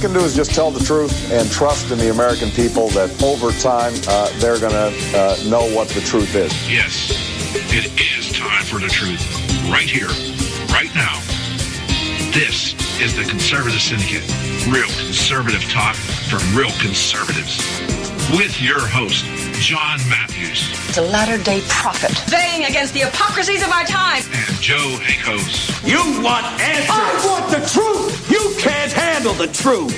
can do is just tell the truth and trust in the American people that over time they're going to know what the truth is. Yes, it is time for the truth. Right here, right now. This is the Conservative Syndicate. Real conservative talk from real conservatives. With your host, John Matthews. The latter-day prophet. Baying against the hypocrisies of our time. And Joe Hakos. You want answers. I want the truth. You can't handle the truth.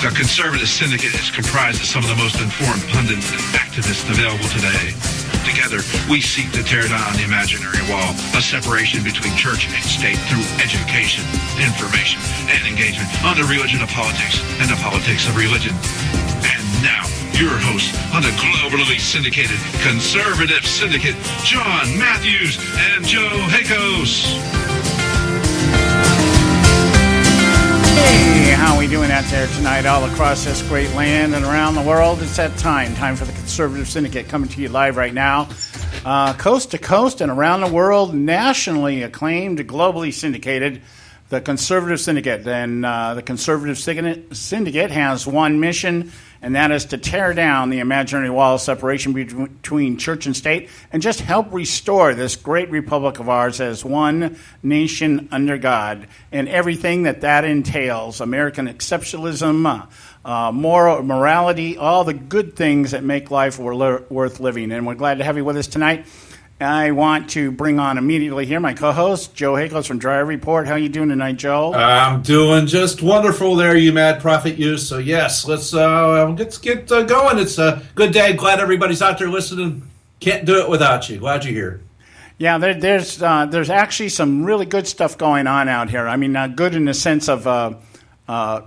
The Conservative Syndicate is comprised of some of the most informed pundits and activists available today. Together, we seek to tear down the imaginary wall, a separation between church and state through education, information, and engagement on the religion of politics and the politics of religion. And now, your host on the globally syndicated Conservative Syndicate, John Matthews and Joe Hakos. Hey, how are we doing out there tonight all across this great land and around the world? It's that time for the Conservative Syndicate coming to you live right now. Coast to coast and around the world, nationally acclaimed, globally syndicated, the Conservative Syndicate. And the Conservative Syndicate has one mission, and that is to tear down the imaginary wall of separation between church and state and just help restore this great republic of ours as one nation under God and everything that entails, American exceptionalism, morality, all the good things that make life worth living. And we're glad to have you with us tonight. I want to bring on immediately here my co-host, Joe Hakos from Dryer Report. How are you doing tonight, Joe? I'm doing just wonderful there, you mad prophet you. So, yes, let's get going. It's a good day. Glad everybody's out there listening. Can't do it without you. Glad you're here. Yeah, there's actually some really good stuff going on out here. I mean, good in the sense of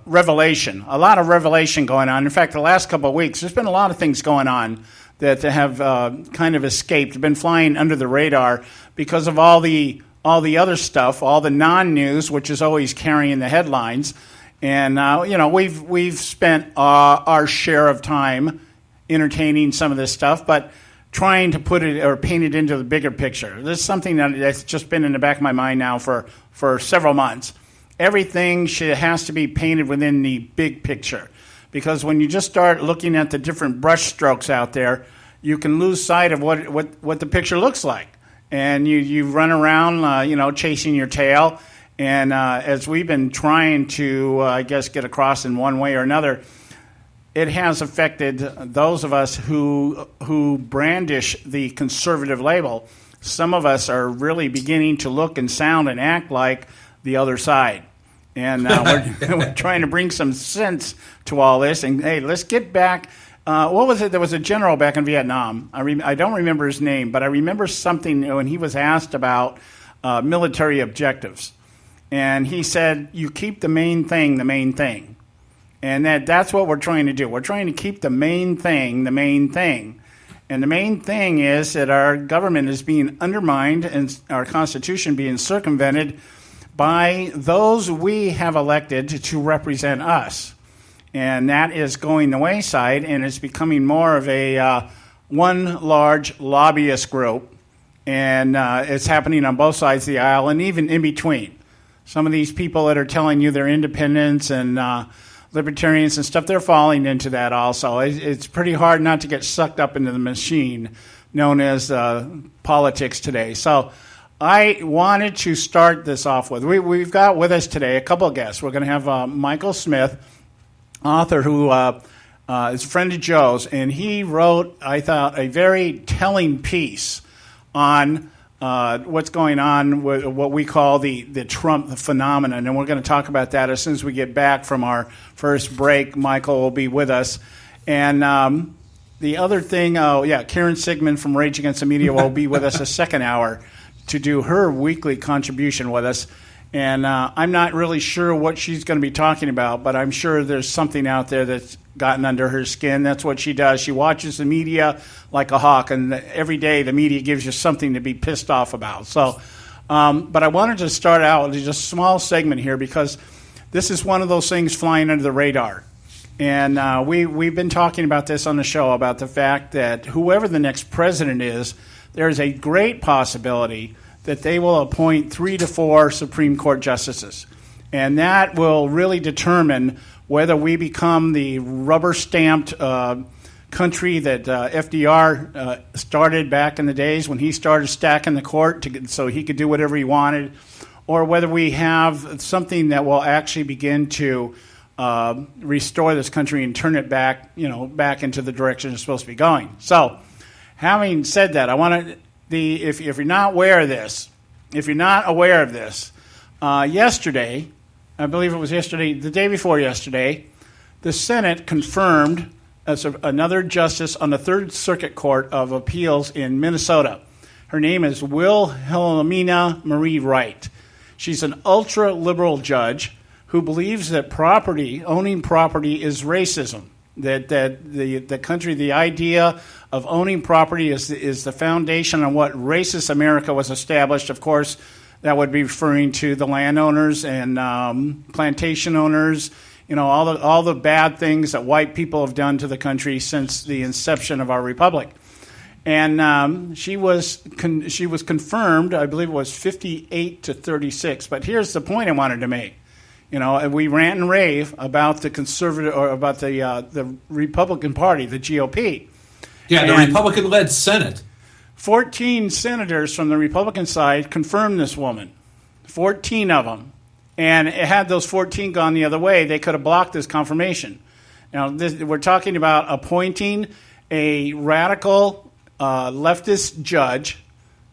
revelation. A lot of revelation going on. In fact, the last couple of weeks, there's been a lot of things going on that have kind of escaped, been flying under the radar because of all the other stuff, all the non-news, which is always carrying the headlines. And we've spent our share of time entertaining some of this stuff, but trying to put it or paint it into the bigger picture. This is something that's just been in the back of my mind now for several months. Everything has to be painted within the big picture. Because when you just start looking at the different brush strokes out there, you can lose sight of what the picture looks like. And you run around, chasing your tail. And as we've been trying to, get across in one way or another, it has affected those of us who brandish the conservative label. Some of us are really beginning to look and sound and act like the other side. And we're trying to bring some sense to all this. And, hey, let's get back. What was it? There was a general back in Vietnam. I don't remember his name, but I remember something when he was asked about military objectives. And he said, you keep the main thing the main thing. And that's what we're trying to do. We're trying to keep the main thing the main thing. And the main thing is that our government is being undermined and our Constitution being circumvented by those we have elected to represent us. And that is going the wayside, and it's becoming more of a one large lobbyist group. And it's happening on both sides of the aisle and even in between. Some of these people that are telling you they're independents and libertarians and stuff, they're falling into that also. It's pretty hard not to get sucked up into the machine known as politics today. So I wanted to start this off with, we've got with us today a couple of guests. We're going to have Michael Smith, author who is a friend of Joe's, and he wrote, I thought, a very telling piece on what's going on with what we call the Trump phenomenon, and we're going to talk about that as soon as we get back from our first break. Michael will be with us. And the other thing, Karen Sigmund from Rage Against the Media will be with us a second hour to do her weekly contribution with us. And I'm not really sure what she's going to be talking about, but I'm sure there's something out there that's gotten under her skin. That's what she does. She watches the media like a hawk, and every day the media gives you something to be pissed off about. So, but I wanted to start out with just a small segment here because this is one of those things flying under the radar. And we've been talking about this on the show, about the fact that whoever the next president is, there's a great possibility that they will appoint 3 to 4 Supreme Court justices. And that will really determine whether we become the rubber-stamped country that FDR started back in the days when he started stacking the court so he could do whatever he wanted, or whether we have something that will actually begin to restore this country and turn it back, back into the direction it's supposed to be going. So, having said that, I want to if you're not aware of this, yesterday, I believe it was yesterday, the day before yesterday, the Senate confirmed as another justice on the Third Circuit Court of Appeals in Minnesota. Her name is Wilhelmina Marie Wright. She's an ultra-liberal judge who believes that owning property is racism. That the country, the idea of owning property is the foundation on what racist America was established. Of course, that would be referring to the landowners and plantation owners, all the bad things that white people have done to the country since the inception of our republic. And she was confirmed, I believe it was 58-36. But here's the point I wanted to make. We rant and rave about the conservative or about the Republican Party, the GOP. Yeah, the Republican-led Senate. 14 senators from the Republican side confirmed this woman. 14 of them. And had those 14 gone the other way, they could have blocked this confirmation. Now, we're talking about appointing a radical leftist judge,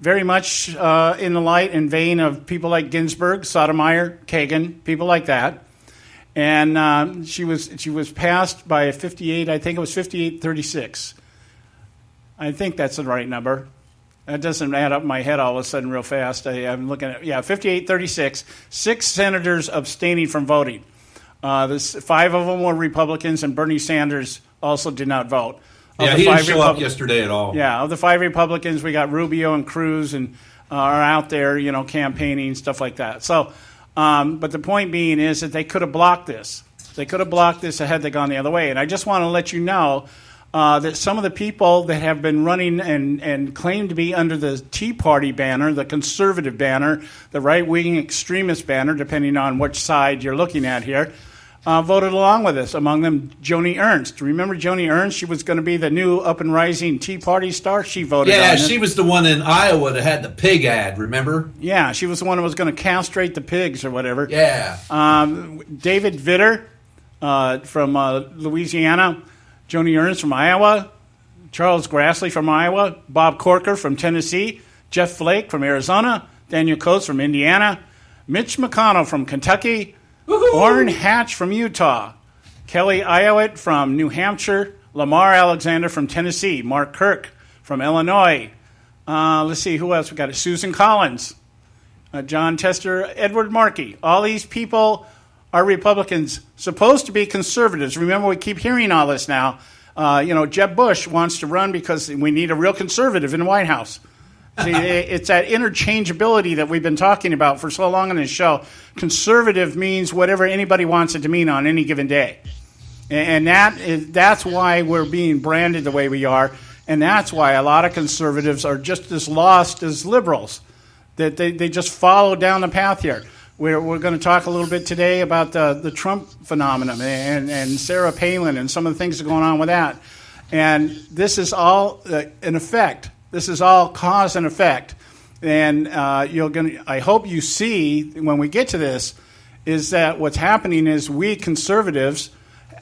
very much in the light and vein of people like Ginsburg, Sotomayor, Kagan, people like that. And she was passed by a 58, I think it was 58-36. I think that's the right number. That doesn't add up in my head all of a sudden real fast. I'm looking at 58-36. 6 senators abstaining from voting. 5 of them were Republicans, and Bernie Sanders also did not vote. Yeah, he didn't show up yesterday at all. Yeah, of the 5 Republicans, we got Rubio and Cruz and are out there, campaigning, stuff like that. So, but the point being is that they could have blocked this. They could have blocked this had they gone the other way. And I just want to let you know that some of the people that have been running and claim to be under the Tea Party banner, the conservative banner, the right-wing extremist banner, depending on which side you're looking at here, voted along with us, among them Joni Ernst. Remember Joni Ernst? She was going to be the new up-and-rising Tea Party star. She voted on it. Yeah, she was the one in Iowa that had the pig ad, remember? Yeah, she was the one who was going to castrate the pigs or whatever. Yeah. David Vitter from Louisiana, Joni Ernst from Iowa, Charles Grassley from Iowa, Bob Corker from Tennessee, Jeff Flake from Arizona, Daniel Coates from Indiana, Mitch McConnell from Kentucky, Orrin Hatch from Utah, Kelly Iowat from New Hampshire, Lamar Alexander from Tennessee, Mark Kirk from Illinois. Let's see, who else we got? Susan Collins, John Tester, Edward Markey. All these people are Republicans, supposed to be conservatives. Remember, we keep hearing all this now. Jeb Bush wants to run because we need a real conservative in the White House. See, it's that interchangeability that we've been talking about for so long on this show. Conservative means whatever anybody wants it to mean on any given day. And that's why we're being branded the way we are. And that's why a lot of conservatives are just as lost as liberals, that they just follow down the path here. We're going to talk a little bit today about the Trump phenomenon and Sarah Palin and some of the things that are going on with that. And this is all an effect. This is all cause and effect. And I hope you see when we get to this is that what's happening is we conservatives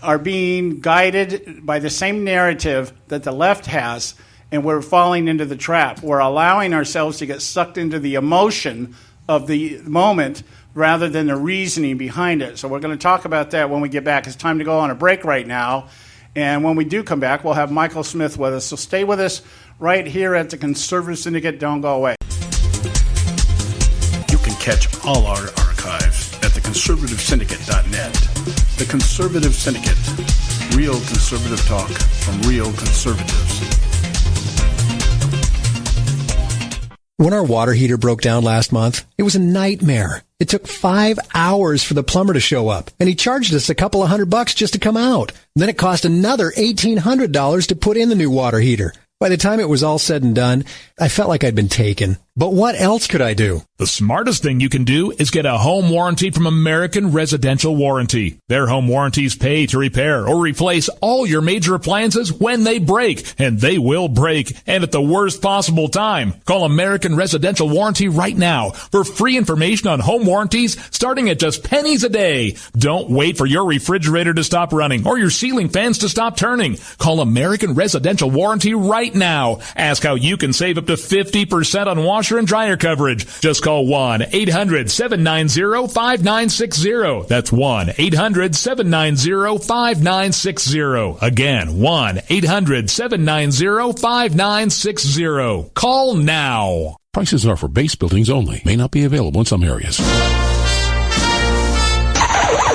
are being guided by the same narrative that the left has, and we're falling into the trap. We're allowing ourselves to get sucked into the emotion of the moment rather than the reasoning behind it. So we're going to talk about that when we get back. It's time to go on a break right now. And when we do come back, we'll have Michael Smith with us. So stay with us right here at the Conservative Syndicate. Don't go away. You can catch all our archives at theconservativesyndicate.net. The Conservative Syndicate. Real conservative talk from real conservatives. When our water heater broke down last month, it was a nightmare. It took 5 hours for the plumber to show up, and he charged us a couple of $100 just to come out. Then it cost another $1,800 to put in the new water heater. By the time it was all said and done, I felt like I'd been taken. But what else could I do? The smartest thing you can do is get a home warranty from American Residential Warranty. Their home warranties pay to repair or replace all your major appliances when they break, and they will break, and at the worst possible time. Call American Residential Warranty right now for free information on home warranties starting at just pennies a day. Don't wait for your refrigerator to stop running or your ceiling fans to stop turning. Call American Residential Warranty right now. Ask how you can save up to 50% on washer and dryer coverage. Just call 1-800-790-5960. That's 1-800-790-5960. Again, 1-800-790-5960. Call now. Prices are for base buildings only. May not be available in some areas.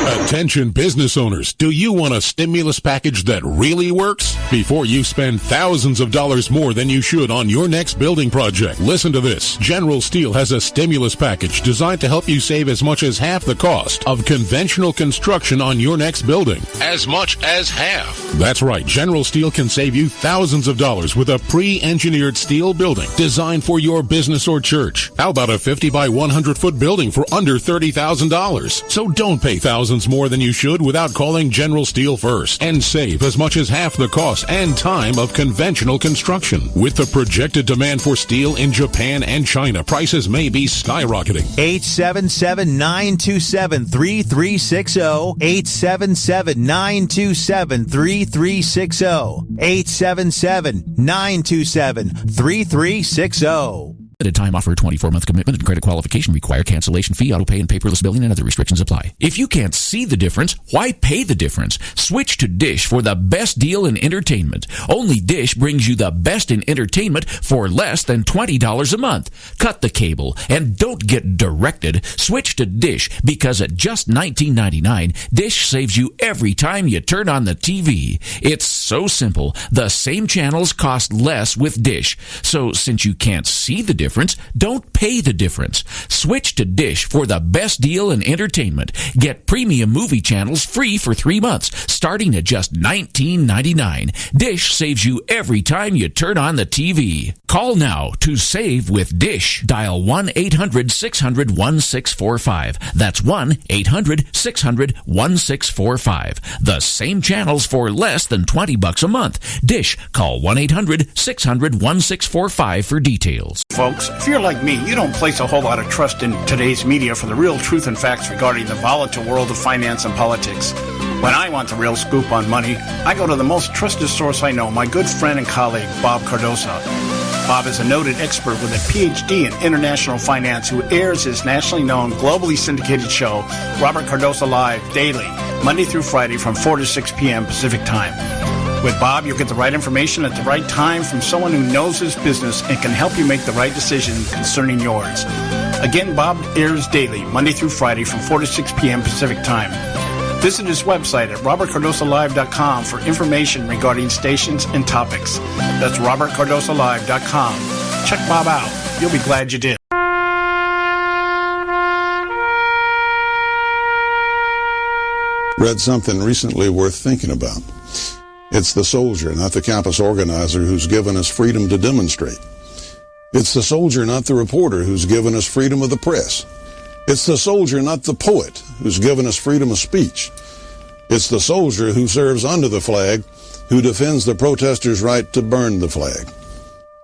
Attention business owners, do you want a stimulus package that really works? Before you spend thousands of dollars more than you should on your next building project, listen to this. General Steel has a stimulus package designed to help you save as much as half the cost of conventional construction on your next building. As much as half. That's right. General Steel can save you thousands of dollars with a pre-engineered steel building designed for your business or church. How about a 50 by 100 foot building for under $30,000? So don't pay thousands more than you should without calling General Steel first and save as much as half the cost and time of conventional construction. With the projected demand for steel in Japan and China, prices may be skyrocketing. 877-927-3360. 877-927-3360. 877-927-3360. Limited time offer, 24-month commitment and credit qualification require cancellation fee, auto pay, and paperless billing, and other restrictions apply. If you can't see the difference, why pay the difference? Switch to Dish for the best deal in entertainment. Only Dish brings you the best in entertainment for less than $20 a month. Cut the cable and don't get directed. Switch to Dish because at just $19.99, Dish saves you every time you turn on the TV. It's so simple. The same channels cost less with Dish. So since you can't see the difference, don't pay the difference. Switch to Dish for the best deal in entertainment. Get premium movie channels free for 3 months, starting at just $19.99. Dish saves you every time you turn on the TV. Call now to save with Dish. Dial 1-800-600-1645. That's 1-800-600-1645. The same channels for less than $20 a month. Dish. Call 1-800-600-1645 for details. Folks, if you're like me, you don't place a whole lot of trust in today's media for the real truth and facts regarding the volatile world of finance and politics. When I want the real scoop on money, I go to the most trusted source I know, my good friend and colleague, Bob Cardoso. Bob is a noted expert with a PhD in international finance who airs his nationally known, globally syndicated show, Robert Cardoso Live, daily, Monday through Friday from 4 to 6 p.m. Pacific Time. With Bob, you'll get the right information at the right time from someone who knows his business and can help you make the right decision concerning yours. Again, Bob airs daily, Monday through Friday from 4 to 6 p.m. Pacific Time. Visit his website at robertcardosolive.com for information regarding stations and topics. That's robertcardosolive.com. Check Bob out. You'll be glad you did. Read something recently worth thinking about. It's the soldier, not the campus organizer, who's given us freedom to demonstrate. It's the soldier, not the reporter, who's given us freedom of the press. It's the soldier, not the poet, who's given us freedom of speech. It's the soldier who serves under the flag, who defends the protesters' right to burn the flag.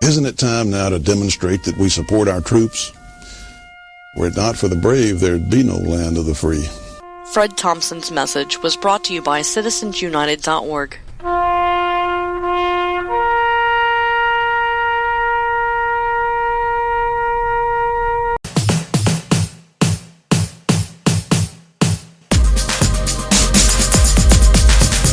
Isn't it time now to demonstrate that we support our troops? Were it not for the brave, there'd be no land of the free. Fred Thompson's message was brought to you by citizensunited.org.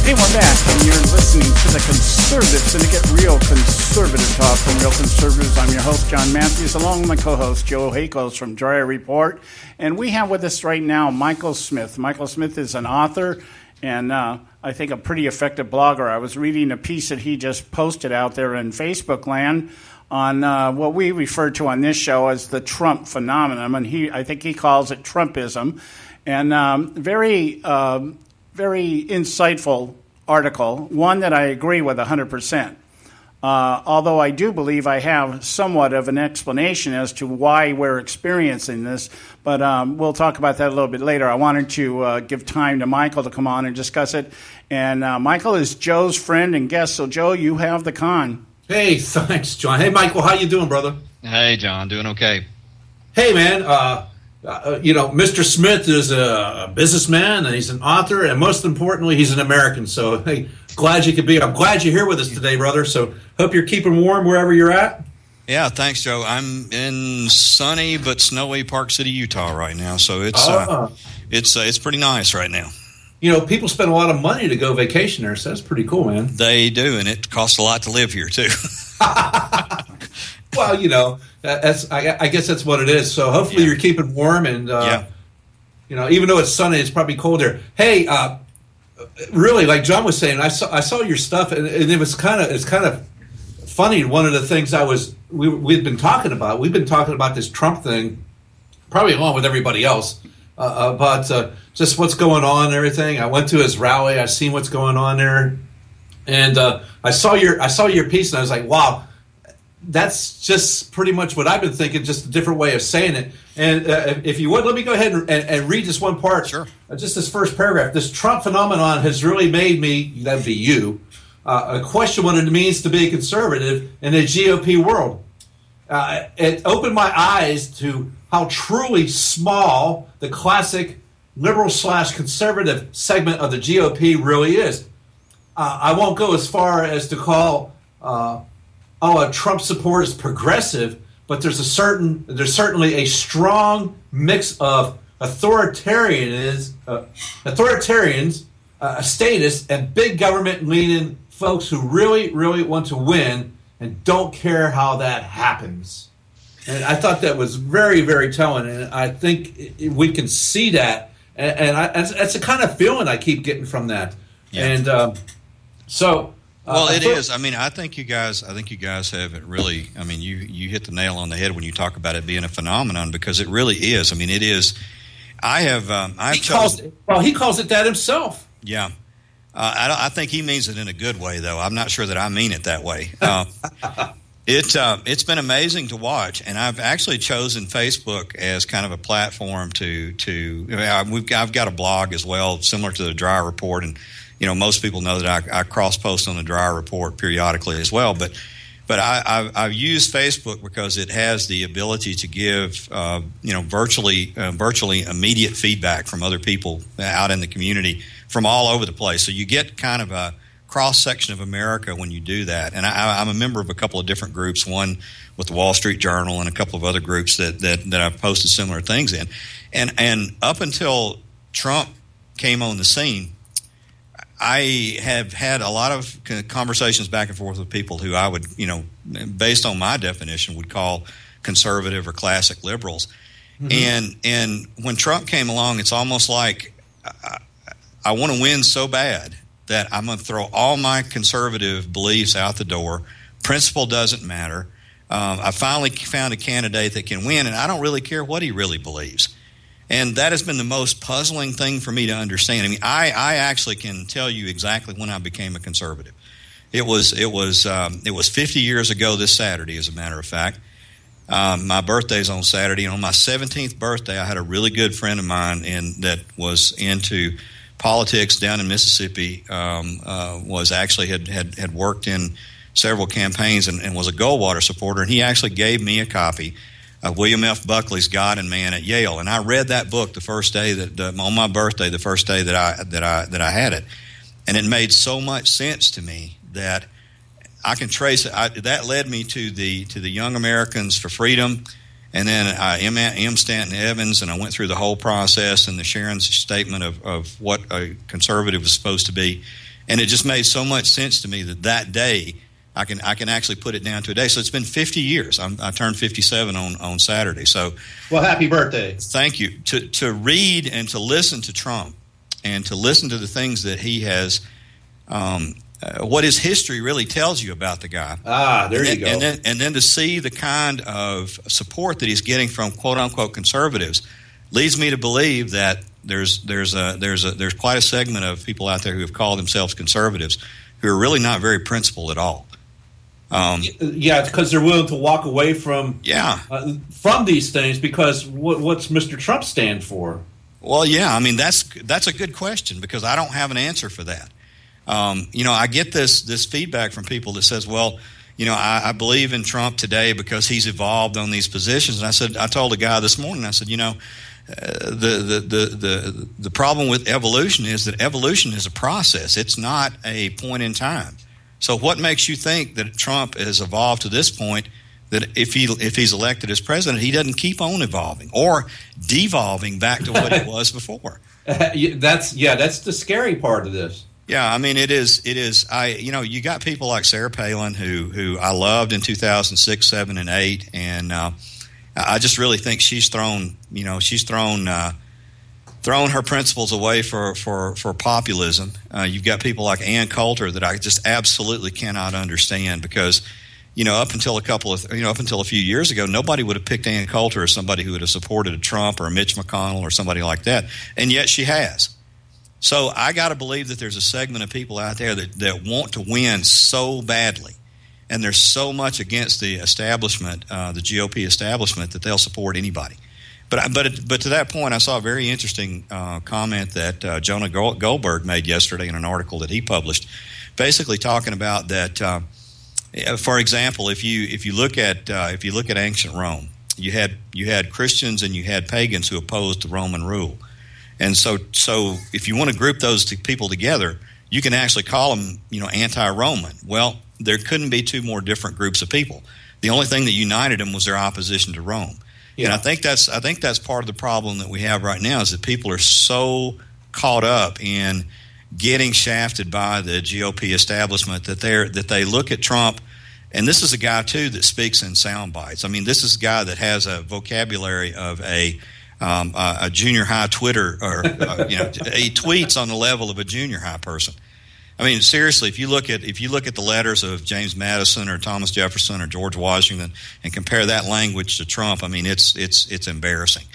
Hey, we're back, and you're listening to the Conservative Syndicate, real conservative talk from real conservatives. I'm your host, John Matthews, along with my co-host, Joe Hakos from Dryer Report. And we have with us right now Michael Smith. Michael Smith is an author and I think a pretty effective blogger. I was reading a piece that he just posted out there in Facebook land on what we refer to on this show as the Trump phenomenon, and I think he calls it Trumpism. And very insightful article, one that I agree with 100%. although I do believe I have somewhat of an explanation as to why we're experiencing this. But we'll talk about that a little bit later. I wanted to give time to Michael to come on and discuss it. And Michael is Joe's friend and guest. So, Joe, you have the con. Hey, thanks, John. Hey, Michael, how you doing, brother? Hey, John, doing okay. Hey, man, Mr. Smith is a businessman, and he's an author, and most importantly, he's an American. So, hey, I'm glad you're here with us today, brother. So, hope you're keeping warm wherever you're at. Yeah, thanks, Joe. I'm in sunny but snowy Park City, Utah right now, so it's pretty nice right now. People spend a lot of money to go vacation there, so that's pretty cool, man. They do, and it costs a lot to live here too. Well, I guess that's what it is. So hopefully you're keeping warm, and even though it's sunny, it's probably cold there. Hey, really, like John was saying, I saw your stuff, and it's kind of funny. One of the things we've been talking about. We've been talking about this Trump thing, probably along with everybody else, about just what's going on and everything. I went to his rally. I seen what's going on there, and I saw your piece, and I was like, wow. That's just pretty much what I've been thinking, just a different way of saying it. And if you would, let me go ahead and read this one part. Sure. Just this first paragraph. This Trump phenomenon has really made me, that would be you, question what it means to be a conservative in a GOP world. It opened my eyes to how truly small the classic liberal/conservative segment of the GOP really is. I won't go as far as to call Trump support is progressive, but there's certainly a strong mix of authoritarians, statists, and big government leaning folks who really, really want to win and don't care how that happens. And I thought that was very, very telling, and I think we can see that, and that's the kind of feeling I keep getting from that. Yeah. And so. Well, it is. I mean, I think you guys have it really. I mean, you hit the nail on the head when you talk about it being a phenomenon, because it really is. I mean, it is. He calls it that himself. Yeah, I think he means it in a good way, though. I'm not sure that I mean it that way. It's been amazing to watch, and I've actually chosen Facebook as kind of a platform I've got a blog as well, similar to the Dryer Report, and. Most people know that I cross-post on the Dryer Report periodically as well, but I've used Facebook because it has the ability to give virtually immediate feedback from other people out in the community from all over the place. So you get kind of a cross-section of America when you do that. And I'm a member of a couple of different groups, one with the Wall Street Journal and a couple of other groups that I've posted similar things in. And up until Trump came on the scene, I have had a lot of conversations back and forth with people who I would, based on my definition, would call conservative or classic liberals. Mm-hmm. And when Trump came along, it's almost like I want to win so bad that I'm going to throw all my conservative beliefs out the door. Principle doesn't matter. I finally found a candidate that can win, and I don't really care what he really believes. And that has been the most puzzling thing for me to understand. I mean, I actually can tell you exactly when I became a conservative. It was 50 years ago this Saturday, as a matter of fact. My birthday's on Saturday, and on my 17th birthday, I had a really good friend of mine that was into politics down in Mississippi. Was actually had worked in several campaigns and was a Goldwater supporter, and he actually gave me a copy of William F. Buckley's God and Man at Yale, and I read that book the first day on my birthday, the first day that I had it, and it made so much sense to me that I can trace it. That led me to the Young Americans for Freedom, and then M. Stanton Evans, and I went through the whole process and the Sharon's statement of what a conservative was supposed to be, and it just made so much sense to me that day. I can actually put it down to a day. So it's been 50 years. I turned 57 on Saturday. So, well, happy birthday! Thank you. To read and to listen to Trump, and to listen to the things that he has, what his history really tells you about the guy. There you go. And then to see the kind of support that he's getting from quote unquote conservatives leads me to believe that there's quite a segment of people out there who have called themselves conservatives who are really not very principled at all. Because they're willing to walk away from these things because what's Mr. Trump stand for? Well, yeah, I mean that's a good question because I don't have an answer for that. I get this feedback from people that says, well, I believe in Trump today because he's evolved on these positions. And I told a guy this morning, I said, the problem with evolution is that evolution is a process. It's not a point in time. So what makes you think that Trump has evolved to this point that if he's elected as president, he doesn't keep on evolving or devolving back to what he was before? That's the scary part of this. Yeah, I mean it is. You got people like Sarah Palin who I loved in 2006, 7, and 8, and I just really think she's thrown her principles away for populism. You've got people like Ann Coulter that I just absolutely cannot understand because, up until a few years ago, nobody would have picked Ann Coulter as somebody who would have supported a Trump or a Mitch McConnell or somebody like that, and yet she has. So I got to believe that there's a segment of people out there that want to win so badly, and there's so much against the establishment, the GOP establishment, that they'll support anybody. But to that point, I saw a very interesting comment that Jonah Goldberg made yesterday in an article that he published, basically talking about that. For example, if you look at ancient Rome, you had Christians and you had pagans who opposed the Roman rule, and so if you want to group those two people together, you can actually call them anti-Roman. Well, there couldn't be two more different groups of people. The only thing that united them was their opposition to Rome. Yeah. And I think that's part of the problem that we have right now is that people are so caught up in getting shafted by the GOP establishment that they look at Trump, and this is a guy too that speaks in sound bites. I mean, this is a guy that has a vocabulary of a junior high Twitter, or he tweets on the level of a junior high person. I mean, seriously, if you look at the letters of James Madison or Thomas Jefferson or George Washington and compare that language to Trump, I mean, it's embarrassing.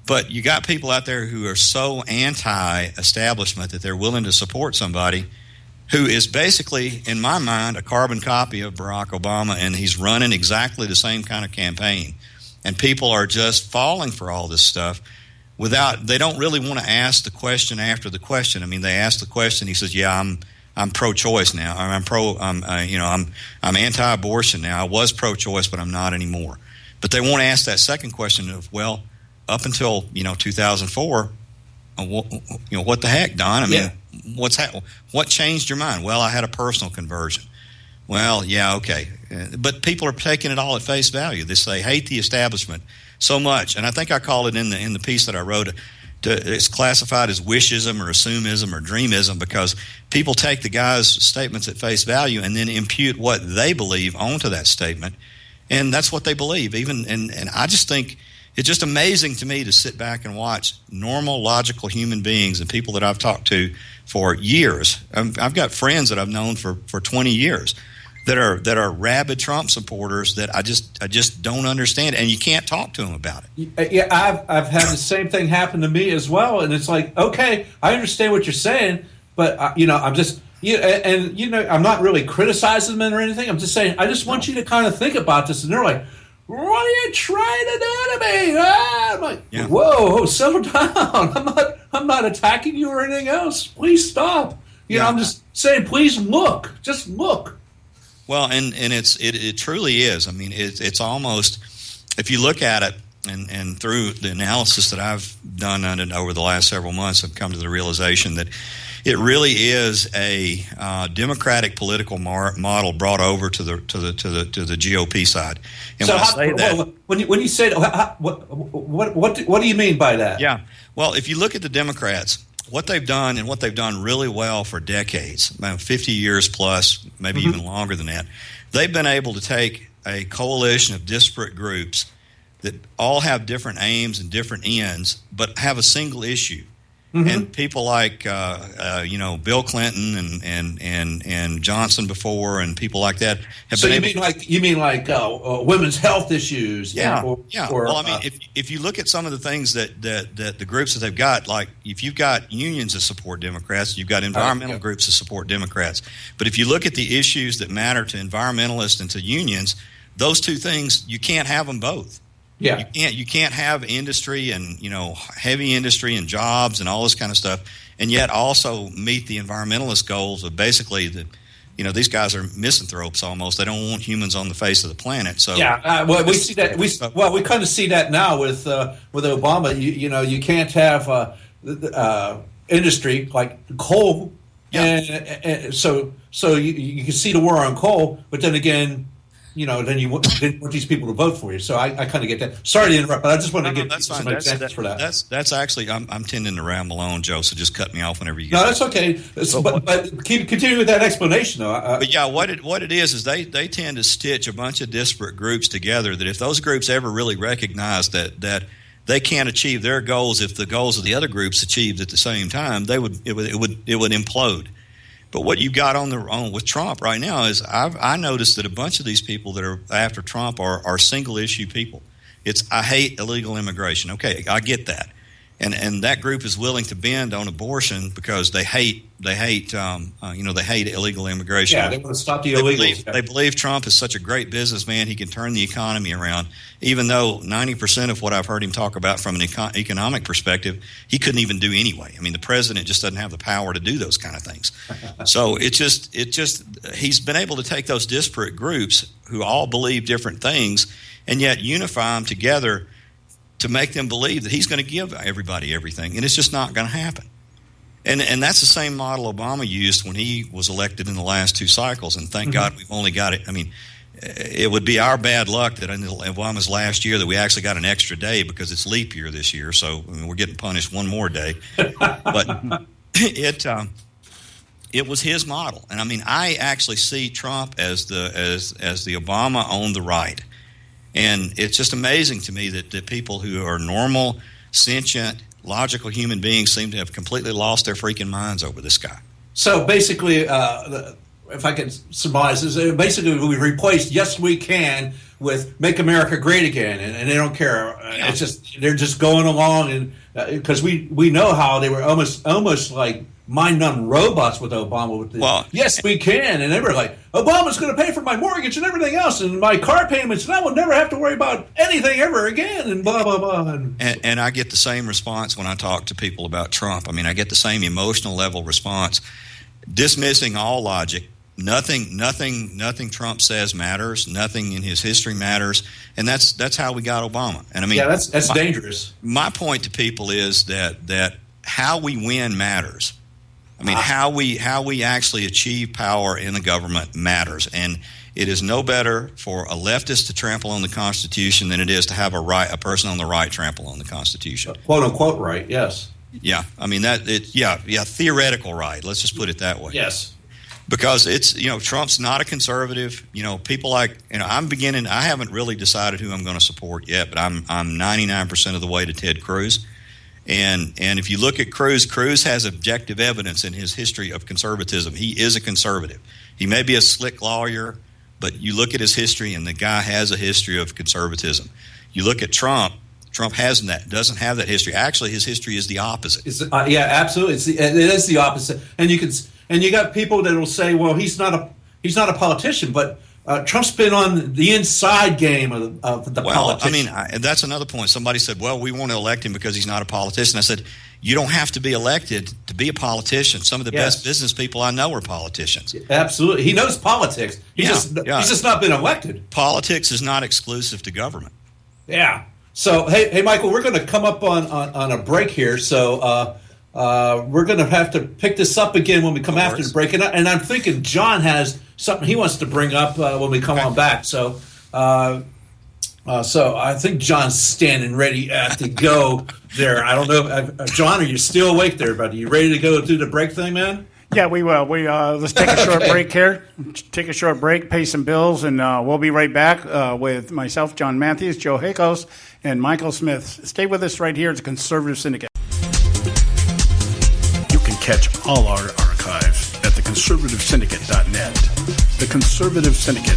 But you got people out there who are so anti-establishment that they're willing to support somebody who is basically, in my mind, a carbon copy of Barack Obama, and he's running exactly the same kind of campaign. And people are just falling for all this stuff. They don't really want to ask the question after the question. I mean, they ask the question. He says, "Yeah, I'm pro-choice now. I'm anti-abortion now. I was pro-choice, but I'm not anymore." But they won't ask that second question of, well, up until 2004, what the heck, Don? I mean, what changed your mind? Well, I had a personal conversion. Well, yeah, okay, but people are taking it all at face value. They hate the establishment so much, and I think I call it in the piece that I wrote. It's classified as wishism or assumism or dreamism because people take the guy's statements at face value and then impute what they believe onto that statement, and that's what they believe. And I just think it's just amazing to me to sit back and watch normal, logical human beings and people that I've talked to for years. I've got friends that I've known for 20 years. That are rabid Trump supporters that I just don't understand, and you can't talk to them about it. Yeah, I've had the same thing happen to me as well, and it's like, okay, I understand what you're saying, but I'm just I'm not really criticizing them or anything. I'm just saying I just want you to kind of think about this, and they're like, "What are you trying to do to me?" I'm like, "Whoa, settle down. I'm not attacking you or anything else. Please stop." I'm just saying, please look. Just look. Well, and it truly is. I mean, it's almost, if you look at it, and through the analysis that I've done on it over the last several months, I've come to the realization that it really is a democratic political model brought over to the GOP side. And so when you say what do you mean by that? Yeah. Well, if you look at the Democrats, what they've done and what they've done really well for decades, about 50 years plus, maybe even longer than that, they've been able to take a coalition of disparate groups that all have different aims and different ends, but have a single issue. And people like Bill Clinton and Johnson before, and people like that have so been you mean like women's health issues? Well, I mean, if you look at some of the things that the groups that they've got, like if you've got unions that support Democrats, you've got environmental groups that support Democrats. But if you look at the issues that matter to environmentalists and to unions, those two things, you can't have them both. Yeah, you can't have industry and heavy industry and jobs and all this kind of stuff, and yet also meet the environmentalist goals of basically these guys are misanthropes almost. They don't want humans on the face of the planet. So we see that. We kind of see that now with Obama. You can't have industry like coal, and so you can see the war on coal, but then again. Then you want these people to vote for you. So I kind of get that. Sorry to interrupt, but I just want to get some examples for that. That's actually I'm tending to ramble on, Joe. So just cut me off whenever you get. No, that's okay. But continue with that explanation, though. But what it is they tend to stitch a bunch of disparate groups together. That if those groups ever really recognize that they can't achieve their goals if the goals of the other groups achieved at the same time, it would implode. But what you've got on with Trump right now is I noticed that a bunch of these people that are after Trump are single issue people. It's I hate illegal immigration. Okay, I get that, and that group is willing to bend on abortion because they hate illegal immigration. Yeah, they want to stop the illegals. They believe Trump is such a great businessman; he can turn the economy around. Even though 90% of what I've heard him talk about from an economic perspective, he couldn't even do anyway. I mean, the president just doesn't have the power to do those kind of things. So it just he's been able to take those disparate groups who all believe different things and yet unify them together to make them believe that he's going to give everybody everything, and it's just not going to happen. And that's the same model Obama used when he was elected in the last two cycles, and thank God we've only got it. I mean, it would be our bad luck that in Obama's last year that we actually got an extra day because it's leap year this year, so we're getting punished one more day. But it was his model, and I mean, I actually see Trump as the Obama on the right, and it's just amazing to me that people who are normal, sentient, logical human beings seem to have completely lost their freaking minds over this guy. So basically, if I can surmise, is basically we replaced "Yes, we can" with "Make America Great Again," and they don't care. It's just they're just going along, and because we know how they were almost like mind-numb robots with Obama. With the, yes, we can, and they were like, Obama's going to pay for my mortgage and everything else, and my car payments, and I will never have to worry about anything ever again, and blah blah blah. And I get the same response when I talk to people about Trump. I mean, I get the same emotional level response, dismissing all logic. Nothing Trump says matters. Nothing in his history matters, and that's how we got Obama. And I mean, that's dangerous. My point to people is that how we win matters. I mean, how we actually achieve power in the government matters, and it is no better for a leftist to trample on the Constitution than it is to have a person on the right trample on the Constitution. Quote unquote right, yes. Yeah, I mean theoretical right. Let's just put it that way. Yes. Because it's, Trump's not a conservative. People like, I haven't really decided who I'm going to support yet, but I'm 99% of the way to Ted Cruz. And if you look at Cruz has objective evidence in his history of conservatism. He is a conservative. He may be a slick lawyer, but you look at his history, and the guy has a history of conservatism. You look at Trump doesn't have that history. Actually, his history is the opposite. Yeah, absolutely. It is the opposite. And you got people that will say, well, he's not a politician, but Trump's been on the inside game of the politician. I mean, that's another point. Somebody said, well, we want to elect him because he's not a politician. I said, you don't have to be elected to be a politician. Some of the best business people I know are politicians. Absolutely. He knows politics. He's just not been elected. Politics is not exclusive to government. Yeah. So, hey, Michael, we're going to come up on a break here. So we're going to have to pick this up again when we come after the break. And I'm thinking John has something he wants to bring up when we come on back. So I think John's standing ready to go there. I don't know. John, are you still awake there, buddy? You ready to go do the break thing, man? Yeah, we will. Let's take a short break here. Take a short break, pay some bills, and we'll be right back with myself, John Matthews, Joe Hickos, and Michael Smith. Stay with us right here at the Conservative Syndicate. catch all our archives at theconservativesyndicate.net. The Conservative Syndicate.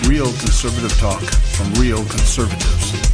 Real conservative talk from real conservatives.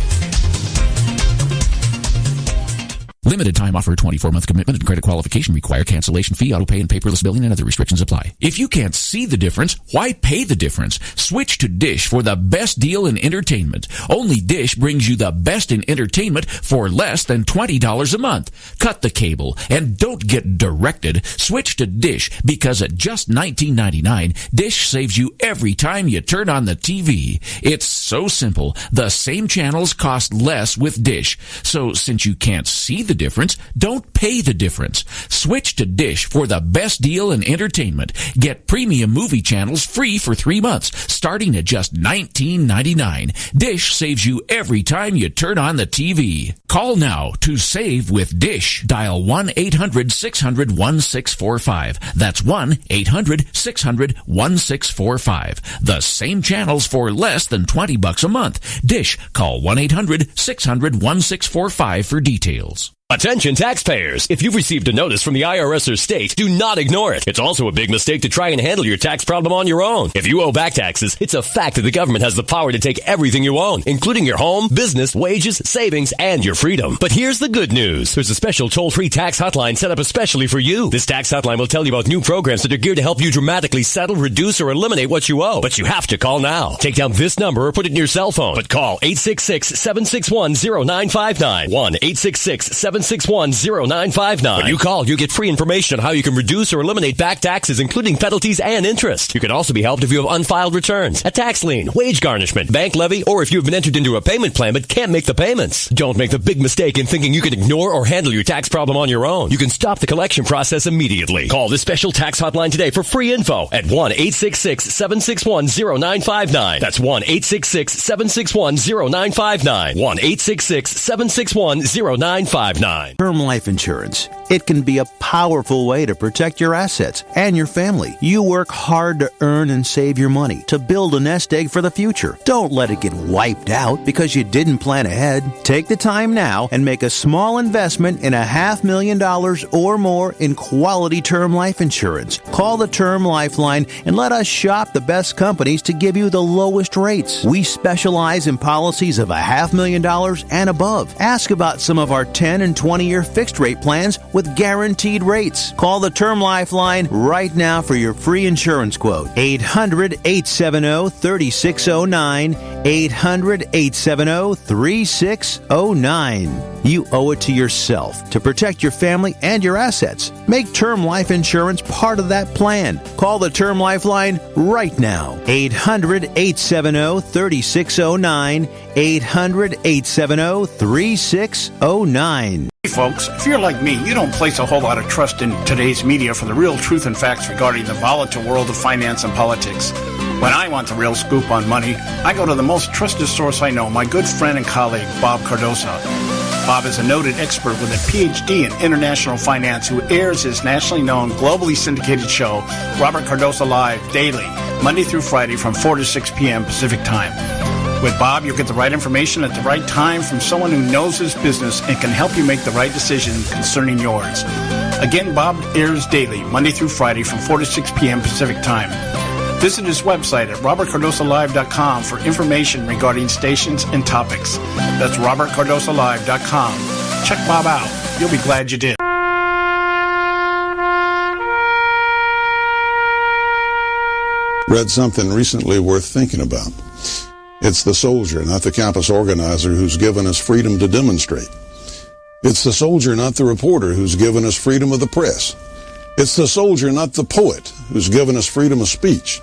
Limited time offer, 24-month commitment and credit qualification require cancellation fee, auto pay, and paperless billing and other restrictions apply. If you can't see the difference, why pay the difference? Switch to Dish for the best deal in entertainment. Only Dish brings you the best in entertainment for less than $20 a month. Cut the cable and don't get directed. Switch to Dish because at just $19.99, Dish saves you every time you turn on the TV. It's so simple. The same channels cost less with Dish. So since you can't see the difference, don't pay the difference. Switch to Dish for the best deal in entertainment. Get premium movie channels free for 3 months, starting at just $19.99. Dish saves you every time you turn on the TV. Call now to save with Dish. Dial 1-800-600-1645. That's 1-800-600-1645. The same channels for less than $20 a month. Dish. Call 1-800-600-1645 for details. Attention taxpayers! If you've received a notice from the IRS or state, do not ignore it. It's also a big mistake to try and handle your tax problem on your own. If you owe back taxes, it's a fact that the government has the power to take everything you own, including your home, business, wages, savings, and your freedom. But here's the good news. There's a special toll-free tax hotline set up especially for you. This tax hotline will tell you about new programs that are geared to help you dramatically settle, reduce, or eliminate what you owe. But you have to call now. Take down this number or put it in your cell phone. But call 866-761-0959. 1-866-761-0959. When you call, you get free information on how you can reduce or eliminate back taxes, including penalties and interest. You can also be helped if you have unfiled returns, a tax lien, wage garnishment, bank levy, or if you have been entered into a payment plan but can't make the payments. Don't make the big mistake in thinking you can ignore or handle your tax problem on your own. You can stop the collection process immediately. Call this special tax hotline today for free info at 1-866-761-0959. That's 1-866-761-0959. 1-866-761-0959. Term life insurance. It can be a powerful way to protect your assets and your family. You work hard to earn and save your money to build a nest egg for the future. Don't let it get wiped out because you didn't plan ahead. Take the time now and make a small investment in $500,000 or more in quality term life insurance. Call the Term Lifeline and let us shop the best companies to give you the lowest rates. We specialize in policies of $500,000 and above. Ask about some of our 10 and 20-year fixed rate plans with guaranteed rates. Call the Term Lifeline right now for your free insurance quote. 800-870-3609. 800-870-3609. You owe it to yourself to protect your family and your assets. Make term life insurance part of that plan. Call the Term Lifeline right now. 800-870-3609. 800-870-3609. Hey folks, if you're like me, you don't place a whole lot of trust in today's media for the real truth and facts regarding the volatile world of finance and politics. When I want the real scoop on money, I go to the most trusted source I know, my good friend and colleague, Bob Cardoso. Bob is a noted expert with a PhD in international finance who airs his nationally known, globally syndicated show, Robert Cardoso Live, daily, Monday through Friday from 4 to 6 p.m. Pacific Time. With Bob, you'll get the right information at the right time from someone who knows his business and can help you make the right decision concerning yours. Again, Bob airs daily, Monday through Friday from 4 to 6 p.m. Pacific Time. Visit his website at robertcardosolive.com for information regarding stations and topics. That's robertcardosolive.com. Check Bob out. You'll be glad you did. Read something recently worth thinking about. It's the soldier, not the campus organizer, who's given us freedom to demonstrate. It's the soldier, not the reporter, who's given us freedom of the press. It's the soldier, not the poet, who's given us freedom of speech.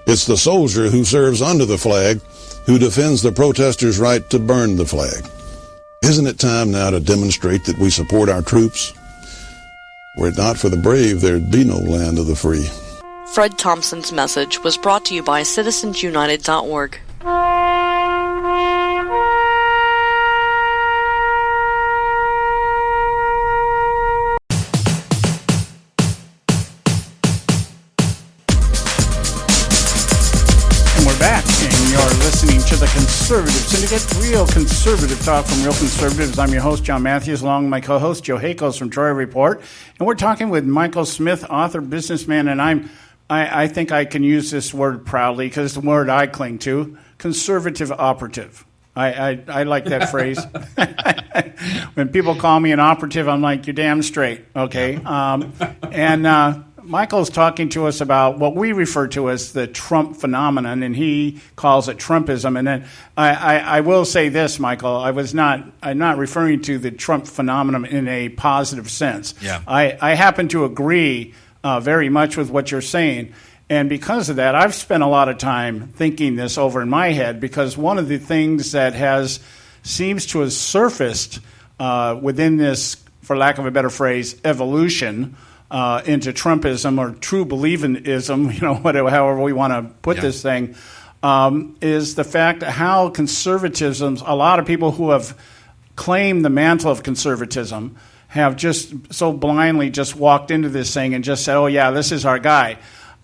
It's the soldier who serves under the flag, who defends the protesters' right to burn the flag. Isn't it time now to demonstrate that we support our troops? Were it not for the brave, there'd be no land of the free. Fred Thompson's message was brought to you by citizensunited.org. And we're back, and you're listening to the Conservative Syndicate, real conservative Conservative Talk from Real Conservatives. I'm your host, John Matthews, along with my co-host, Joe Hakos from Troy Report. And we're talking with Michael Smith, author, businessman, and I think I can use this word proudly because it's the word I cling to, conservative operative. I like that phrase. When people call me an operative, I'm like, you're damn straight, okay? Michael's talking to us about what we refer to as the Trump phenomenon, and he calls it Trumpism. And then I will say this, Michael, I'm not referring to the Trump phenomenon in a positive sense. Yeah. I happen to agree very much with what you're saying. And because of that, I've spent a lot of time thinking this over in my head, because one of the things that seems to have surfaced within this, for lack of a better phrase, evolution into Trumpism or true believism, however we want to put this thing, is the fact how conservatism, a lot of people who have claimed the mantle of conservatism have just so blindly just walked into this thing and just said, oh yeah, this is our guy.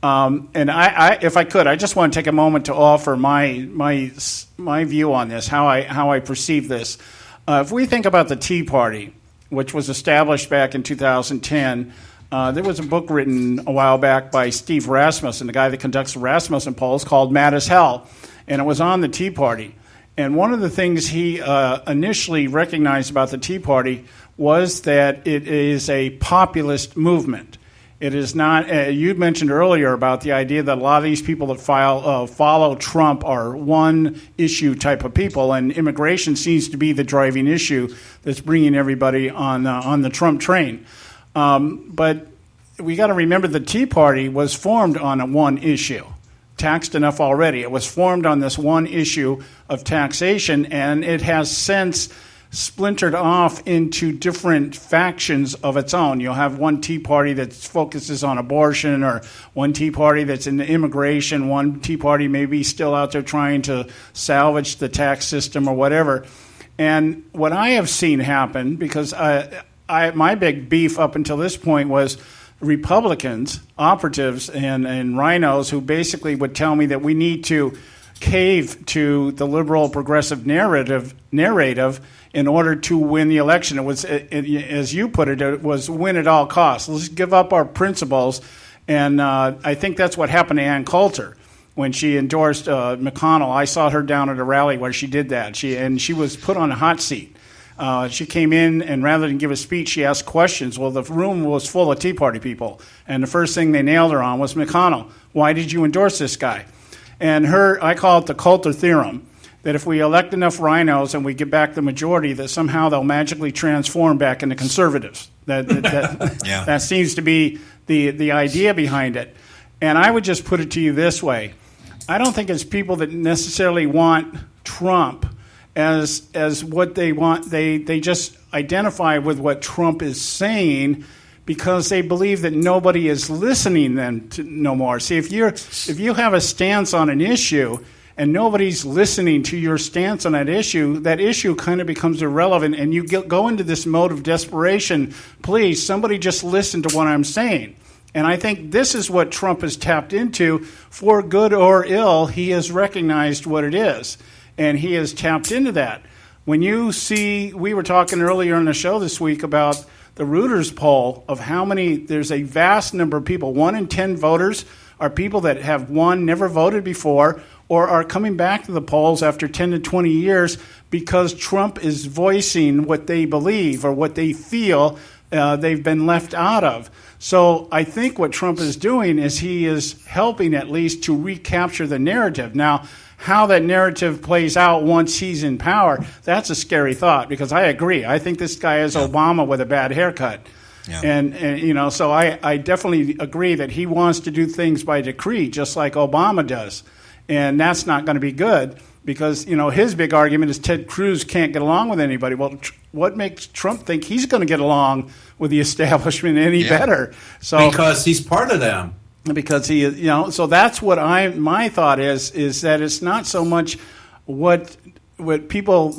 And I, if I could, I just want to take a moment to offer my view on this, how I perceive this. If we think about the Tea Party, which was established back in 2010, there was a book written a while back by Steve Rasmussen, the guy that conducts the Rasmussen polls, called Mad as Hell, and it was on the Tea Party. And one of the things he initially recognized about the Tea Party was that it is a populist movement. It is not. You mentioned earlier about the idea that a lot of these people that follow Trump are one-issue type of people, and immigration seems to be the driving issue that's bringing everybody on the Trump train. But we got to remember the Tea Party was formed on a one issue, taxed enough already. It was formed on this one issue of taxation, and it has since splintered off into different factions of its own. You'll have one Tea Party that focuses on abortion, or one Tea Party that's into immigration, one Tea Party maybe still out there trying to salvage the tax system or whatever. And what I have seen happen, because my big beef up until this point was Republicans, operatives, and rhinos who basically would tell me that we need to cave to the liberal progressive narrative in order to win the election. It was, as you put it, it was win at all costs. Let's give up our principles. And I think that's what happened to Ann Coulter when she endorsed McConnell. I saw her down at a rally where she did that. She was put on a hot seat. She came in, and rather than give a speech, she asked questions. Well, the room was full of Tea Party people, and the first thing they nailed her on was McConnell. Why did you endorse this guy? And I call it the Coulter theorem, that if we elect enough rhinos and we get back the majority, that somehow they'll magically transform back into conservatives. That seems to be the idea behind it. And I would just put it to you this way. I don't think it's people that necessarily want Trump as what they want. They just identify with what Trump is saying because they believe that nobody is listening then no more. See, if you have a stance on an issue and nobody's listening to your stance on that issue kind of becomes irrelevant, and you go into this mode of desperation. Please, somebody just listen to what I'm saying. And I think this is what Trump has tapped into. For good or ill, he has recognized what it is, and he has tapped into that. When you see, we were talking earlier on the show this week about the Reuters poll of how many, there's a vast number of people, 1 in 10 voters are people that have, never voted before, or are coming back to the polls after 10 to 20 years because Trump is voicing what they believe or what they feel they've been left out of. So I think what Trump is doing is he is helping at least to recapture the narrative. Now, how that narrative plays out once he's in power, that's a scary thought, because I agree. I think this guy is Obama with a bad haircut. Yeah. And so I definitely agree that he wants to do things by decree, just like Obama does. And that's not going to be good because, his big argument is Ted Cruz can't get along with anybody. Well, what makes Trump think he's going to get along with the establishment any better? So because he's part of them. Because he, so that's what my thought is that it's not so much what people,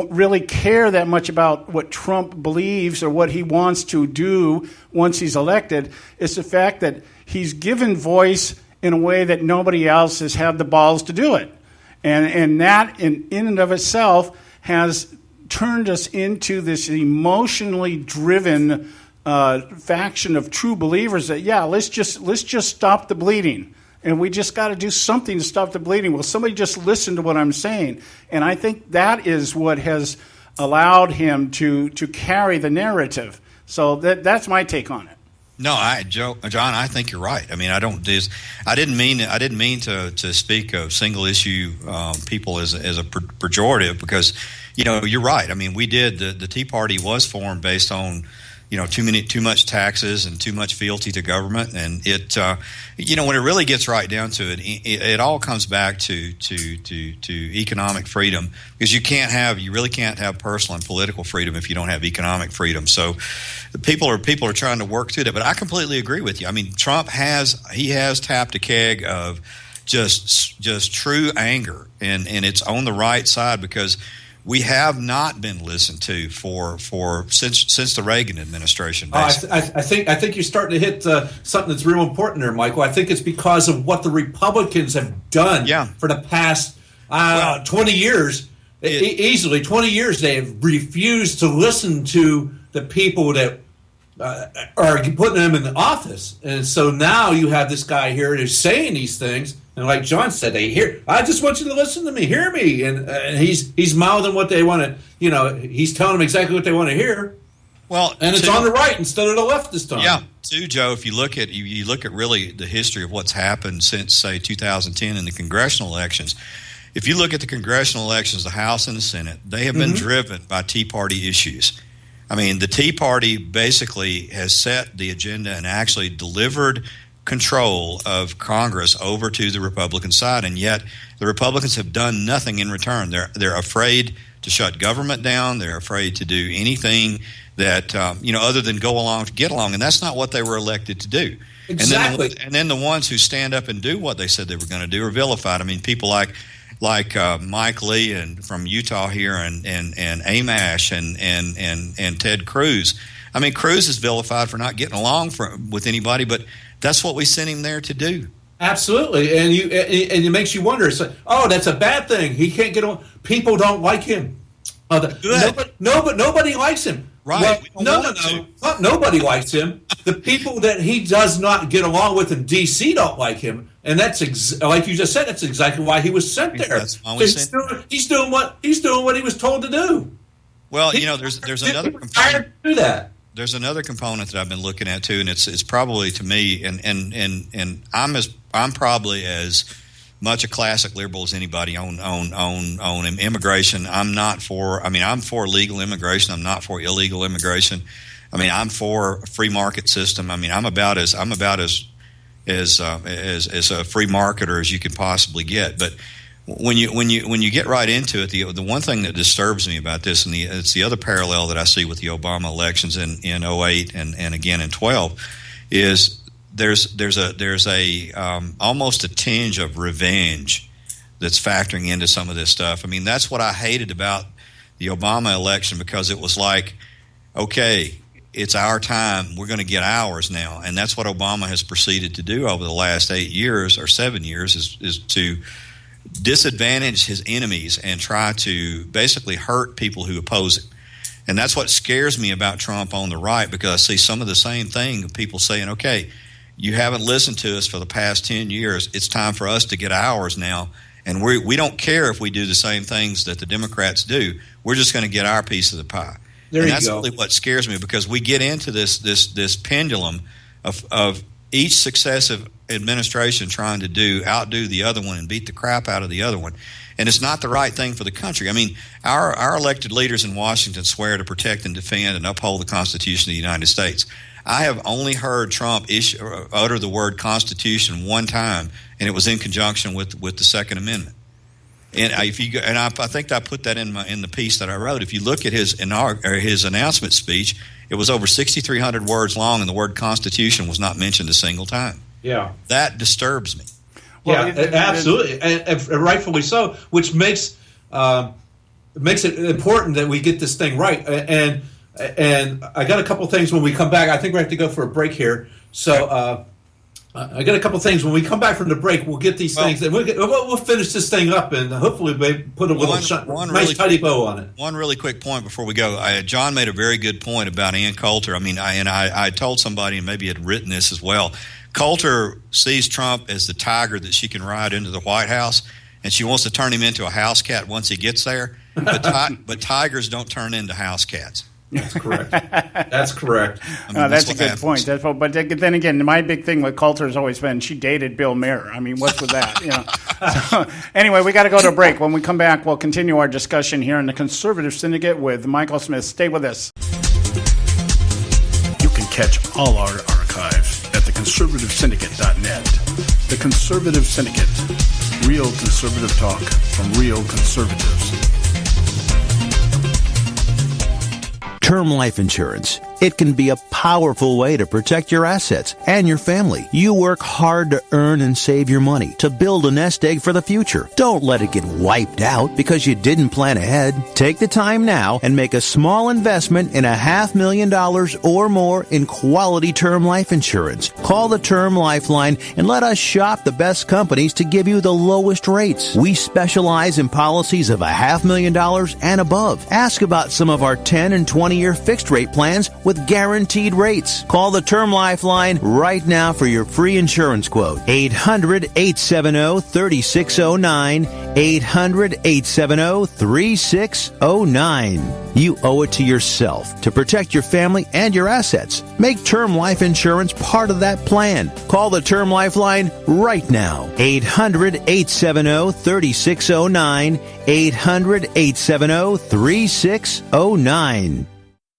really care that much about what Trump believes or what he wants to do once he's elected. It's the fact that he's given voice in a way that nobody else has had the balls to do it. And that in and of itself has turned us into this emotionally driven faction of true believers that, let's just stop the bleeding. And we just got to do something to stop the bleeding. Will somebody just listen to what I'm saying? And I think that is what has allowed him to carry the narrative. So that's my take on it. No, John, I think you're right. I mean, I didn't mean to speak of single issue people as a pejorative, because you're right. I mean, we did the Tea Party was formed based on too much taxes and too much fealty to government, and it when it really gets right down to it, it all comes back to economic freedom, because you really can't have personal and political freedom if you don't have economic freedom. So people are trying to work through that, but I completely agree with you. I mean, Trump has tapped a keg of just true anger, and it's on the right side, because we have not been listened to since the Reagan administration. I think you're starting to hit something that's real important there, Michael. I think it's because of what the Republicans have done for the past 20 years. Easily 20 years, they have refused to listen to the people that are putting them in the office. And so now you have this guy here who's saying these things. And like John said, I just want you to listen to me, hear me. And he's mouthing what they want to, he's telling them exactly what they want to hear. Well, and it's on the right instead of the left this time. Yeah, too, Joe. If you look at really the history of what's happened since, say, 2010 in the congressional elections. If you look at the congressional elections, the House and the Senate, they have been driven by Tea Party issues. I mean, the Tea Party basically has set the agenda and actually delivered control of Congress over to the Republican side, and yet the Republicans have done nothing in return. They're afraid to shut government down. They're afraid to do anything that other than go along to get along, and that's not what they were elected to do. Exactly. And then the ones who stand up and do what they said they were going to do are vilified. I mean, people like Mike Lee and from Utah here, and Amash and Ted Cruz. I mean, Cruz is vilified for not getting along with anybody, but that's what we sent him there to do. Absolutely, and it makes you wonder. It's like, that's a bad thing. He can't get on. People don't like him. Nobody likes him. Right? Well, no. Nobody likes him. The people that he does not get along with in D.C. don't like him, and that's like you just said. That's exactly why he was sent there. That's why we sent him. He's doing what he was told to do. Well, there's another component to do that. There's another component that I've been looking at too, and it's probably to me, and I'm probably as much a classic liberal as anybody on immigration. I'm for legal immigration. I'm not for illegal immigration. I mean, I'm for a free market system. I mean, I'm about as a free marketer as you can possibly get. But when you get right into it, the one thing that disturbs me about this, and it's the other parallel that I see with the Obama elections in 2008 and again in 2012, is there's almost a tinge of revenge that's factoring into some of this stuff. I mean, that's what I hated about the Obama election, because it was like, okay, it's our time. We're going to get ours now. And that's what Obama has proceeded to do over the last 8 years or 7 years is to disadvantage his enemies and try to basically hurt people who oppose him. And that's what scares me about Trump on the right, because I see some of the same thing, people saying, okay, you haven't listened to us for the past 10 years. It's time for us to get ours now. And we don't care if we do the same things that the Democrats do. We're just going to get our piece of the pie. There and you that's go. really what scares me, because we get into this pendulum of each successive administration trying to outdo the other one and beat the crap out of the other one. And it's not the right thing for the country. I mean, our elected leaders in Washington swear to protect and defend and uphold the Constitution of the United States. I have only heard Trump utter the word Constitution one time, and it was in conjunction with the Second Amendment. And I think I put that in the piece that I wrote. If you look at his announcement speech, it was over 6,300 words long, and the word Constitution was not mentioned a single time. Yeah, that disturbs me. Well, absolutely, and rightfully so. Which makes it important that we get this thing right. And I got a couple things when we come back. I think we have to go for a break here. So I got a couple things. When we come back from the break, we'll get these things, and we'll finish this thing up, and hopefully we put a little nice tidy bow on it. One really quick point before we go. John made a very good point about Ann Coulter. I mean, I told somebody, and maybe had written this as well. Coulter sees Trump as the tiger that she can ride into the White House, and she wants to turn him into a house cat once he gets there. But tigers don't turn into house cats. That's correct. That's correct. I mean, that's a good point. But then again, my big thing with Coulter has always been she dated Bill Maher. I mean, what's with that? So, anyway, we got to go to a break. When we come back, we'll continue our discussion here in the Conservative Syndicate with Michael Smith. Stay with us. You can catch all our archives at theconservativesyndicate.net. The Conservative Syndicate. Real conservative talk from real conservatives. Term life insurance. It can be a powerful way to protect your assets and your family. You work hard to earn and save your money to build a nest egg for the future. Don't let it get wiped out because you didn't plan ahead. Take the time now and make a small investment in $500,000 or more in quality term life insurance. Call the Term Lifeline and let us shop the best companies to give you the lowest rates. We specialize in policies of $500,000 and above. Ask about some of our 10 and 20-year fixed rate plans with guaranteed rates. Call the Term Lifeline right now for your free insurance quote. 800-870-3609. 800-870-3609. You owe it to yourself to protect your family and your assets. Make term life insurance part of that plan. Call the Term Lifeline right now. 800-870-3609. 800-870-3609.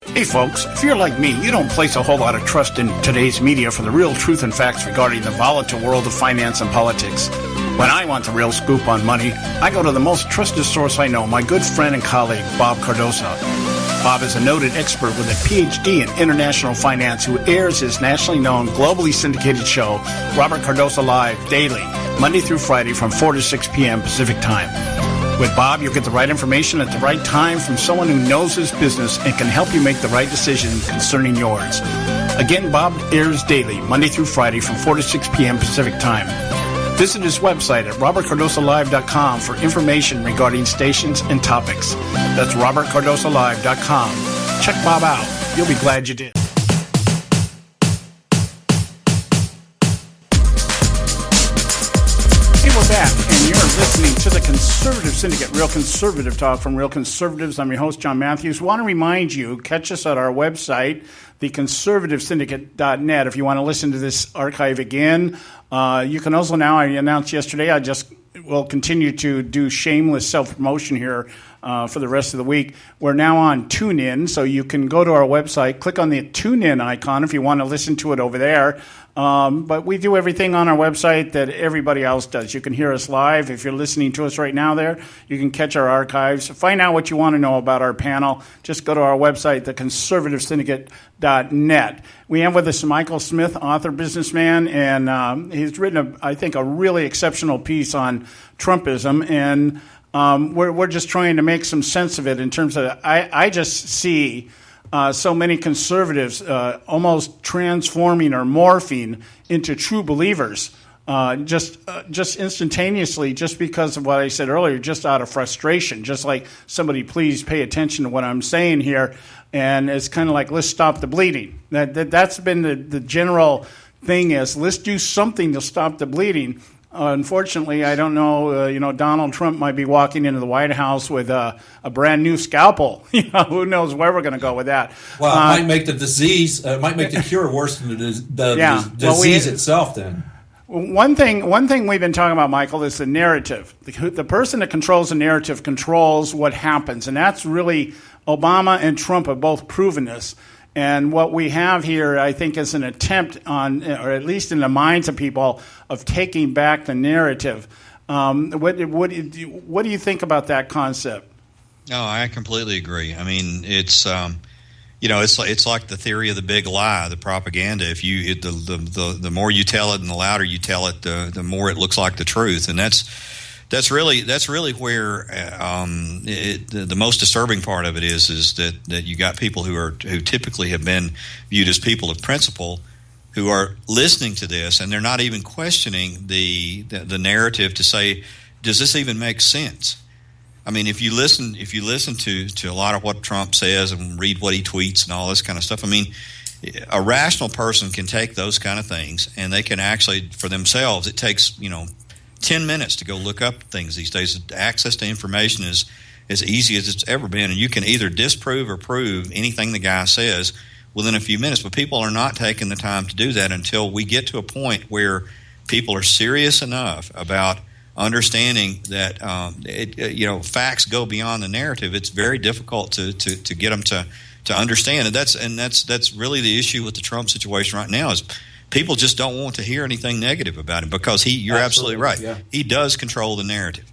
Hey folks, if you're like me, you don't place a whole lot of trust in today's media for the real truth and facts regarding the volatile world of finance and politics. When I want the real scoop on money, I go to the most trusted source I know, my good friend and colleague, Bob Cardoso. Bob is a noted expert with a PhD in international finance who airs his nationally known, globally syndicated show, Robert Cardoso Live, daily, Monday through Friday from 4 to 6 p.m. Pacific Time. With Bob, you'll get the right information at the right time from someone who knows his business and can help you make the right decision concerning yours. Again, Bob airs daily, Monday through Friday from 4 to 6 p.m. Pacific Time. Visit his website at robertcardosolive.com for information regarding stations and topics. That's robertcardosolive.com. Check Bob out. You'll be glad you did. We're back, and you're listening to the Conservative Syndicate, Real Conservative Talk from Real Conservatives. I'm your host, John Matthews. Want to remind you, catch us at our website, theconservativesyndicate.net. If you want to listen to this archive again, you can also now, I announced yesterday, I just will continue to do shameless self-promotion here for the rest of the week. We're now on TuneIn, so you can go to our website, click on the TuneIn icon if you want to listen to it over there. But we do everything on our website that everybody else does. You can hear us live. If you're listening to us right now there, you can catch our archives. Find out what you want to know about our panel. Just go to our website, theconservativesyndicate.net. We have with us Michael Smith, author, businessman, and he's written, I think, a really exceptional piece on Trumpism, and we're just trying to make some sense of it in terms of, I just see so many conservatives almost transforming or morphing into true believers just instantaneously, just because of what I said earlier, just out of frustration, just like somebody please pay attention to what I'm saying here. And it's kind of like, let's stop the bleeding. That's been the general thing, is let's do something to stop the bleeding. Unfortunately, I don't know, Donald Trump might be walking into the White House with a brand new scalpel. Who knows where we're going to go with that. Well, it might make the disease, might make the cure worse than the disease itself then. One thing we've been talking about, Michael, is the narrative. The person that controls the narrative controls what happens, and that's really, Obama and Trump have both proven this. And what we have here, I think, is an attempt on, or at least in the minds of people, of taking back the narrative. What do you think about that concept? No, I completely agree. I mean, it's it's like the theory of the big lie, the propaganda. If the more you tell it and the louder you tell it, the more it looks like the truth, and that's really where the most disturbing part of it is that you got people who typically have been viewed as people of principle, who are listening to this, and they're not even questioning the narrative to say, does this even make sense? I mean, if you listen to a lot of what Trump says and read what he tweets and all this kind of stuff, I mean, a rational person can take those kind of things and they can actually, for themselves, it takes 10 minutes to go look up things these days. Access to information is as easy as it's ever been, and you can either disprove or prove anything the guy says within a few minutes. But people are not taking the time to do that until we get to a point where people are serious enough about understanding that facts go beyond the narrative. It's very difficult to get them to understand, and that's really the issue with the Trump situation right now. Is people just don't want to hear anything negative about him because you're absolutely right. Yeah. He does control the narrative.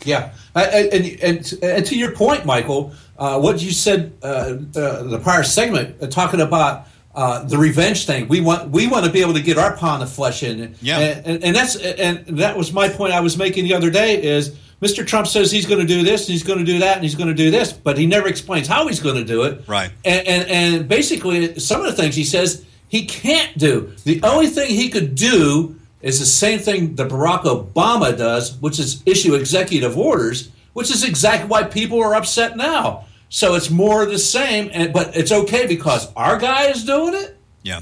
Yeah, and to your point, Michael, what you said the prior segment, talking about the revenge thing. We want to be able to get our pound of flesh in. Yeah, and that was my point I was making the other day. Is Mr. Trump says he's going to do this, and he's going to do that, and he's going to do this, but he never explains how he's going to do it. Right. And basically, some of the things he says he can't do. The only thing he could do is the same thing that Barack Obama does, which is issue executive orders, which is exactly why people are upset now. So it's more of the same, but it's okay because our guy is doing it? Yeah.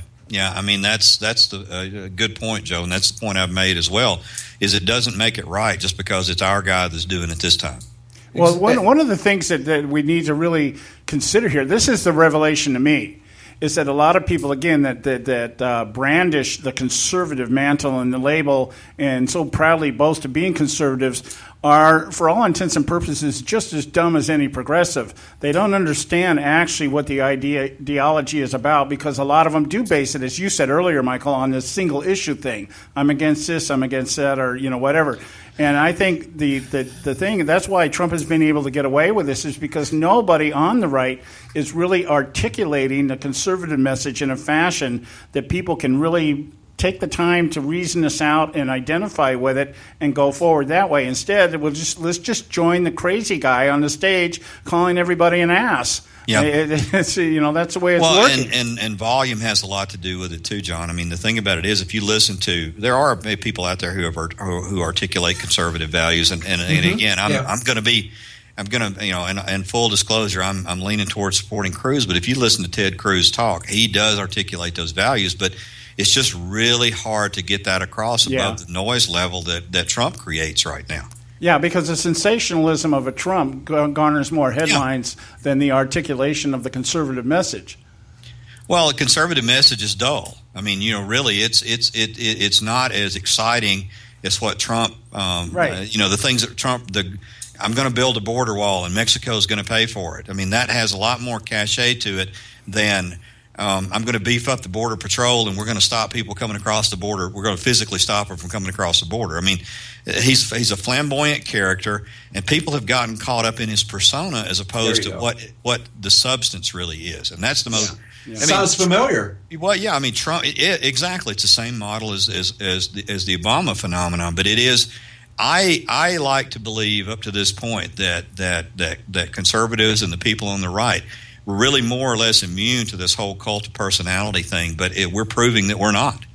I mean, that's the good point, Joe, and that's the point I've made as well, is it doesn't make it right just because it's our guy that's doing it this time. Well, one of the things that we need to really consider here, this is the revelation to me, is that a lot of people, again, that brandish the conservative mantle and the label and so proudly boast of being conservatives are, for all intents and purposes, just as dumb as any progressive. They don't understand actually what the ideology is about, because a lot of them do base it, as you said earlier, Michael, on this single issue thing. I'm against this, I'm against that, or whatever. And I think the thing, that's why Trump has been able to get away with this, is because nobody on the right is really articulating the conservative message in a fashion that people can really take the time to reason this out and identify with it and go forward that way. Instead, let's just join the crazy guy on the stage calling everybody an ass. Yeah, that's the way it's working. And volume has a lot to do with it too, John. I mean, the thing about it is, if you listen to, there are people out there who articulate conservative values, and again, I'm going to, in full disclosure, I'm leaning towards supporting Cruz. But if you listen to Ted Cruz talk, he does articulate those values, but it's just really hard to get that across above the noise level that Trump creates right now. Yeah, because the sensationalism of a Trump garners more headlines than the articulation of the conservative message. Well, the conservative message is dull. I mean, really, it's not as exciting as what Trump. Right. The things that Trump. I'm going to build a border wall, and Mexico's going to pay for it. I mean, that has a lot more cachet to it than. I'm going to beef up the border patrol, and we're going to stop people coming across the border. We're going to physically stop them from coming across the border. I mean, he's a flamboyant character, and people have gotten caught up in his persona as opposed to what the substance really is, and that's the most. Yeah. Sounds familiar. Well, yeah. I mean, Trump. Exactly. It's the same model as the Obama phenomenon, but it is. I like to believe up to this point that conservatives and the people on the right. We're really more or less immune to this whole cult of personality thing, but we're proving that we're not.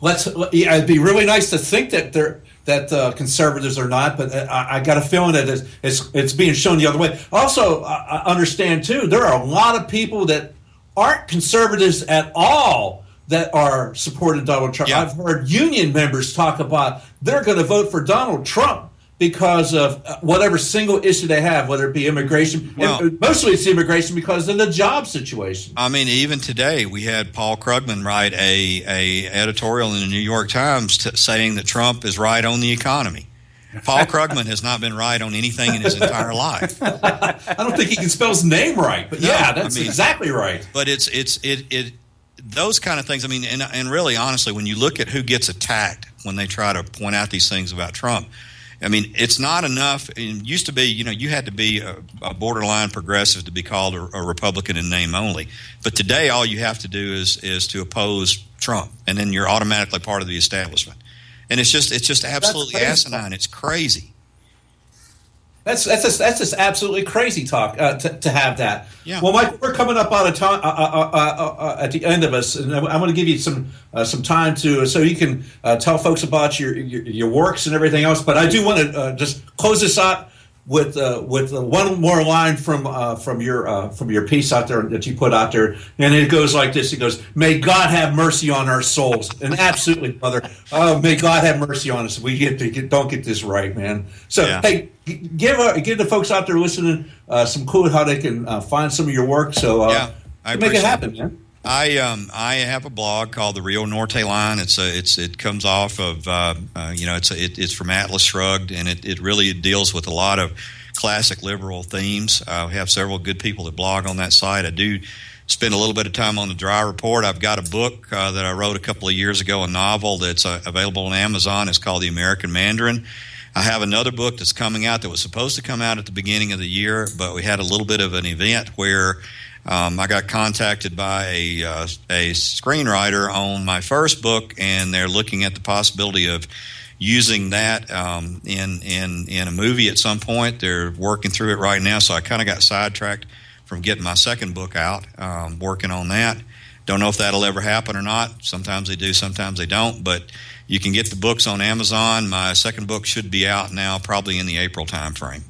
It'd be really nice to think that conservatives are not, but I got a feeling that it's being shown the other way. Also, I understand too, there are a lot of people that aren't conservatives at all that are supporting Donald Trump. Yeah. I've heard union members talk about they're going to vote for Donald Trump because of whatever single issue they have, whether it be immigration. Well, mostly it's immigration because of the job situation. I mean, even today we had Paul Krugman write a editorial in the New York Times saying that Trump is right on the economy. Paul Krugman has not been right on anything in his entire life. I don't think he can spell his name right, but that's exactly right. But it's those kind of things. I mean, and really, honestly, when you look at who gets attacked when they try to point out these things about Trump, I mean, it's not enough. It used to be, you had to be a borderline progressive to be called a Republican in name only. But today, all you have to do is to oppose Trump, and then you're automatically part of the establishment. And it's just absolutely asinine. It's crazy. That's just absolutely crazy talk to have that. Yeah. Well, Mike, we're coming up out of time at the end of us, and I'm going to give you some time so you can tell folks about your works and everything else. But I do want to just close this out with one more line from your piece out there that you put out there, and it goes like this. It goes, "May God have mercy on our souls," and absolutely, brother, may God have mercy on us. We don't get this right, man. So hey, give the folks out there listening some clue how they can find some of your work. So I make it happen, man. I have a blog called the Rio Norte Line. It comes off of it's from Atlas Shrugged, and it really deals with a lot of classic liberal themes. We have several good people that blog on that site. I do spend a little bit of time on the Dry Report. I've got a book that I wrote a couple of years ago, a novel that's available on Amazon. It's called The American Mandarin. I have another book that's coming out that was supposed to come out at the beginning of the year, but we had a little bit of an event where I got contacted by a screenwriter on my first book, and they're looking at the possibility of using that in a movie at some point. They're working through it right now, so I kind of got sidetracked from getting my second book out, working on that. Don't know if that'll ever happen or not. Sometimes they do, sometimes they don't, but you can get the books on Amazon. My second book should be out now, probably in the April time frame.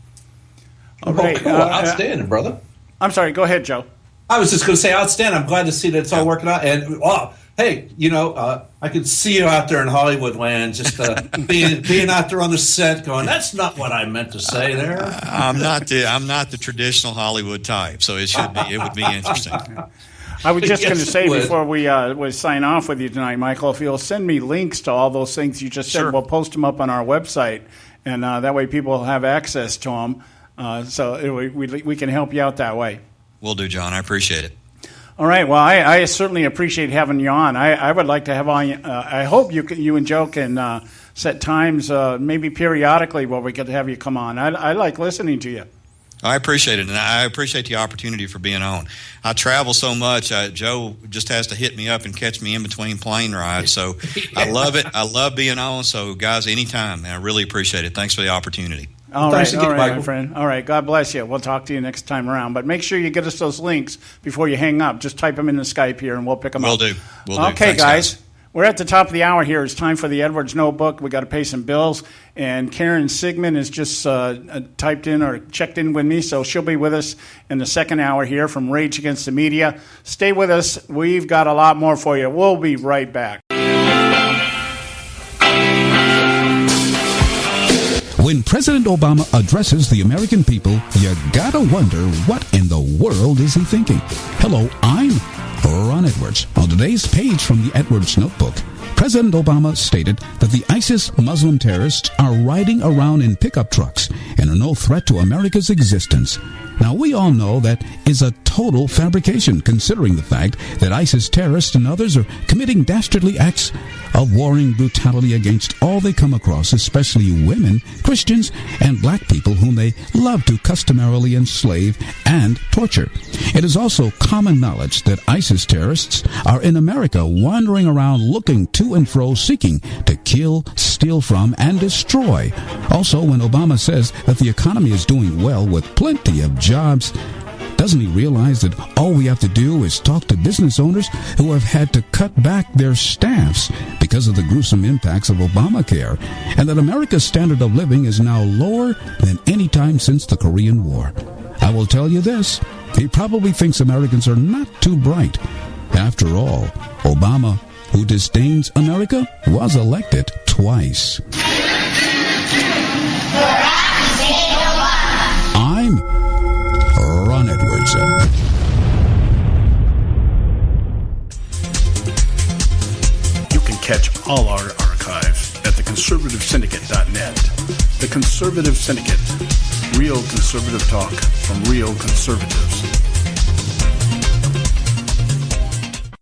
Okay. Cool. Outstanding, brother. I'm sorry. Go ahead, Joe. I was just going to say outstanding. I'm glad to see that it's all working out. And hey, I could see you out there in Hollywood land, just being out there on the set, going, "That's not what I meant to say there." I'm not the traditional Hollywood type, so it would be interesting. I was just Yes, going to say it would. before we sign off with you tonight, Michael, if you'll send me links to all those things you just said, we'll post them up on our website, and that way people will have access to them. So we can help you out that way. Will do, John. I appreciate it. All right. Well, I certainly appreciate having you on. I would like to have on. I hope you and Joe can set times maybe periodically where we could have you come on. I like listening to you. I appreciate it, and I appreciate the opportunity for being on. I travel so much. Joe just has to hit me up and catch me in between plane rides. So I love it. I love being on. So, guys, anytime, man, I really appreciate it. Thanks for the opportunity. All right, my friend. All right, God bless you. We'll talk to you next time around. But make sure you get us those links before you hang up. Just type them in the Skype here, and we'll pick them up. Will do. Okay, Thanks, guys. We're at the top of the hour here. It's time for the Edwards Notebook. We got to pay some bills. And Karen Sigmund has just typed in or checked in with me, so she'll be with us in the second hour here from Rage Against the Media. Stay with us. We've got a lot more for you. We'll be right back. When President Obama addresses the American people, you gotta wonder, what in the world is he thinking? Hello, I'm Ron Edwards. On today's page from the Edwards Notebook, President Obama stated that the ISIS Muslim terrorists are riding around in pickup trucks and are no threat to America's existence. Now, we all know that is a total fabrication, considering the fact that ISIS terrorists and others are committing dastardly acts of warring brutality against all they come across, especially women, Christians, and black people whom they love to customarily enslave and torture. It is also common knowledge that ISIS terrorists are in America, wandering around looking to and fro, seeking to kill, steal from, and destroy. Also, when Obama says that the economy is doing well with plenty of jobs, doesn't he realize that all we have to do is talk to business owners who have had to cut back their staffs because of the gruesome impacts of Obamacare, and that America's standard of living is now lower than any time since the Korean War? I will tell you this, he probably thinks Americans are not too bright. After all, Obama, who disdains America, was elected twice. I'm Ron Edwards. You can catch all our archives at theconservativesyndicate.net. The Conservative Syndicate. Real conservative talk from real conservatives.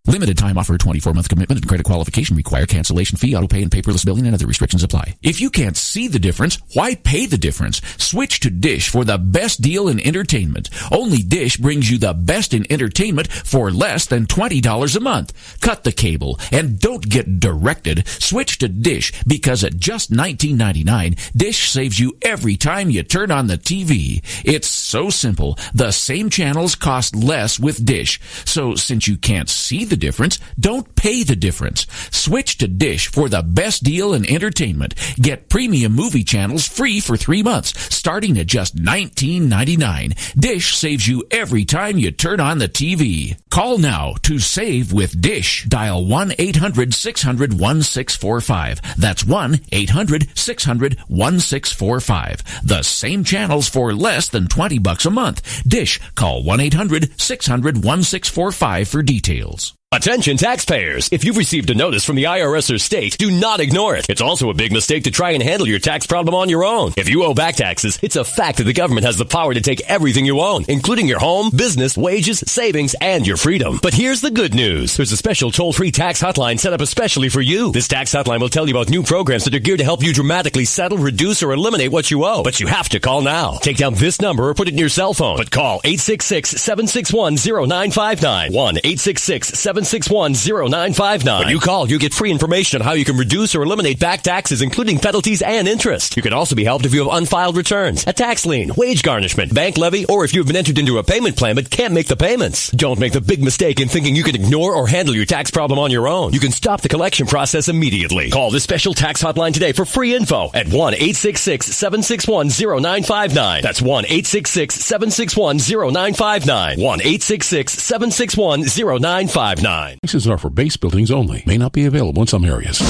Limited time offer, 24-month commitment and credit qualification require. Cancellation fee, auto pay, and paperless billing and other restrictions apply. If you can't see the difference, why pay the difference? Switch to Dish for the best deal in entertainment. Only Dish brings you the best in entertainment for less than $20 a month. Cut the cable and don't get directed. Switch to Dish because at just $19.99, Dish saves you every time you turn on the TV. It's so simple. The same channels cost less with Dish. So since you can't see the difference, don't pay the difference. Switch to Dish for the best deal in entertainment. Get premium movie channels free for 3 months, starting at just $19.99. Dish saves you every time you turn on the TV. Call now to save with Dish. Dial 1-800-600-1645. That's 1-800-600-1645. The same channels for less than $20 a month. Dish. Call 1-800-600-1645 for details. Attention taxpayers! If you've received a notice from the IRS or state, do not ignore it. It's also a big mistake to try and handle your tax problem on your own. If you owe back taxes, it's a fact that the government has the power to take everything you own, including your home, business, wages, savings, and your freedom. But here's the good news. There's a special toll-free tax hotline set up especially for you. This tax hotline will tell you about new programs that are geared to help you dramatically settle, reduce, or eliminate what you owe. But you have to call now. Take down this number or put it in your cell phone. But call 866-761-0959. 1-866-761-0959. When you call, you get free information on how you can reduce or eliminate back taxes, including penalties and interest. You can also be helped if you have unfiled returns, a tax lien, wage garnishment, bank levy, or if you've been entered into a payment plan but can't make the payments. Don't make the big mistake in thinking you can ignore or handle your tax problem on your own. You can stop the collection process immediately. Call this special tax hotline today for free info at 1-866-761-0959. That's 1-866-761-0959. 1-866-761-0959. Prices are for base buildings only. May not be available in some areas.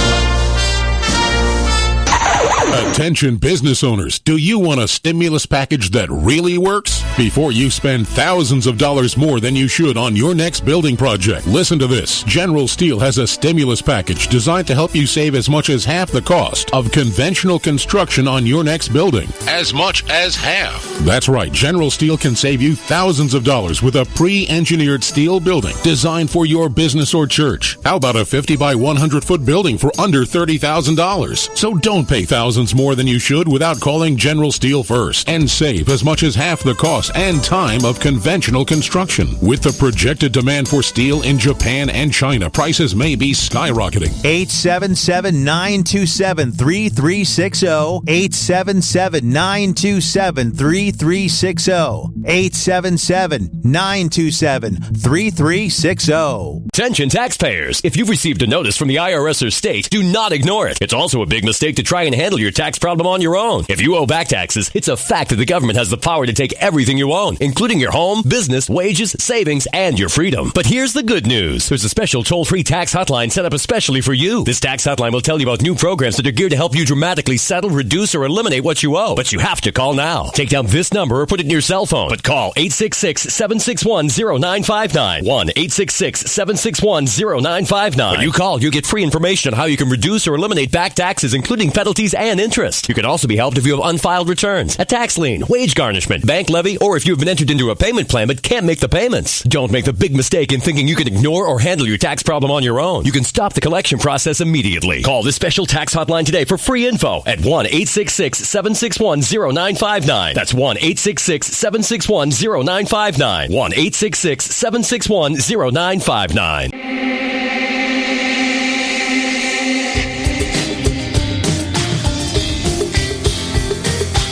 Attention business owners, do you want a stimulus package that really works? Before you spend thousands of dollars more than you should on your next building project, listen to this. General Steel has a stimulus package designed to help you save as much as half the cost of conventional construction on your next building. As much as half. That's right. General Steel can save you thousands of dollars with a pre-engineered steel building designed for your business or church. How about a 50 by 100 foot building for under $30,000? So don't pay thousands more than you should without calling General Steel first and save as much as half the cost and time of conventional construction. With the projected demand for steel in Japan and China, prices may be skyrocketing. 877-927-3360. 877-927-3360. 877-927-3360. Attention taxpayers! If you've received a notice from the IRS or state, do not ignore it. It's also a big mistake to try and handle your tax problem on your own. If you owe back taxes, it's a fact that the government has the power to take everything you own, including your home, business, wages, savings, and your freedom. But here's the good news. There's a special toll-free tax hotline set up especially for you. This tax hotline will tell you about new programs that are geared to help you dramatically settle, reduce, or eliminate what you owe. But you have to call now. Take down this number or put it in your cell phone. But call 866-761-0959. 1-866-761-0959. When you call, you get free information on how you can reduce or eliminate back taxes, including penalties and interest. You can also be helped if you have unfiled returns, a tax lien, wage garnishment, bank levy, or if you've been entered into a payment plan but can't make the payments. Don't make the big mistake in thinking you can ignore or handle your tax problem on your own. You can stop the collection process immediately. Call this special tax hotline today for free info at 1-866-761-0959. That's 1-866-761-0959. 1-866-761-0959.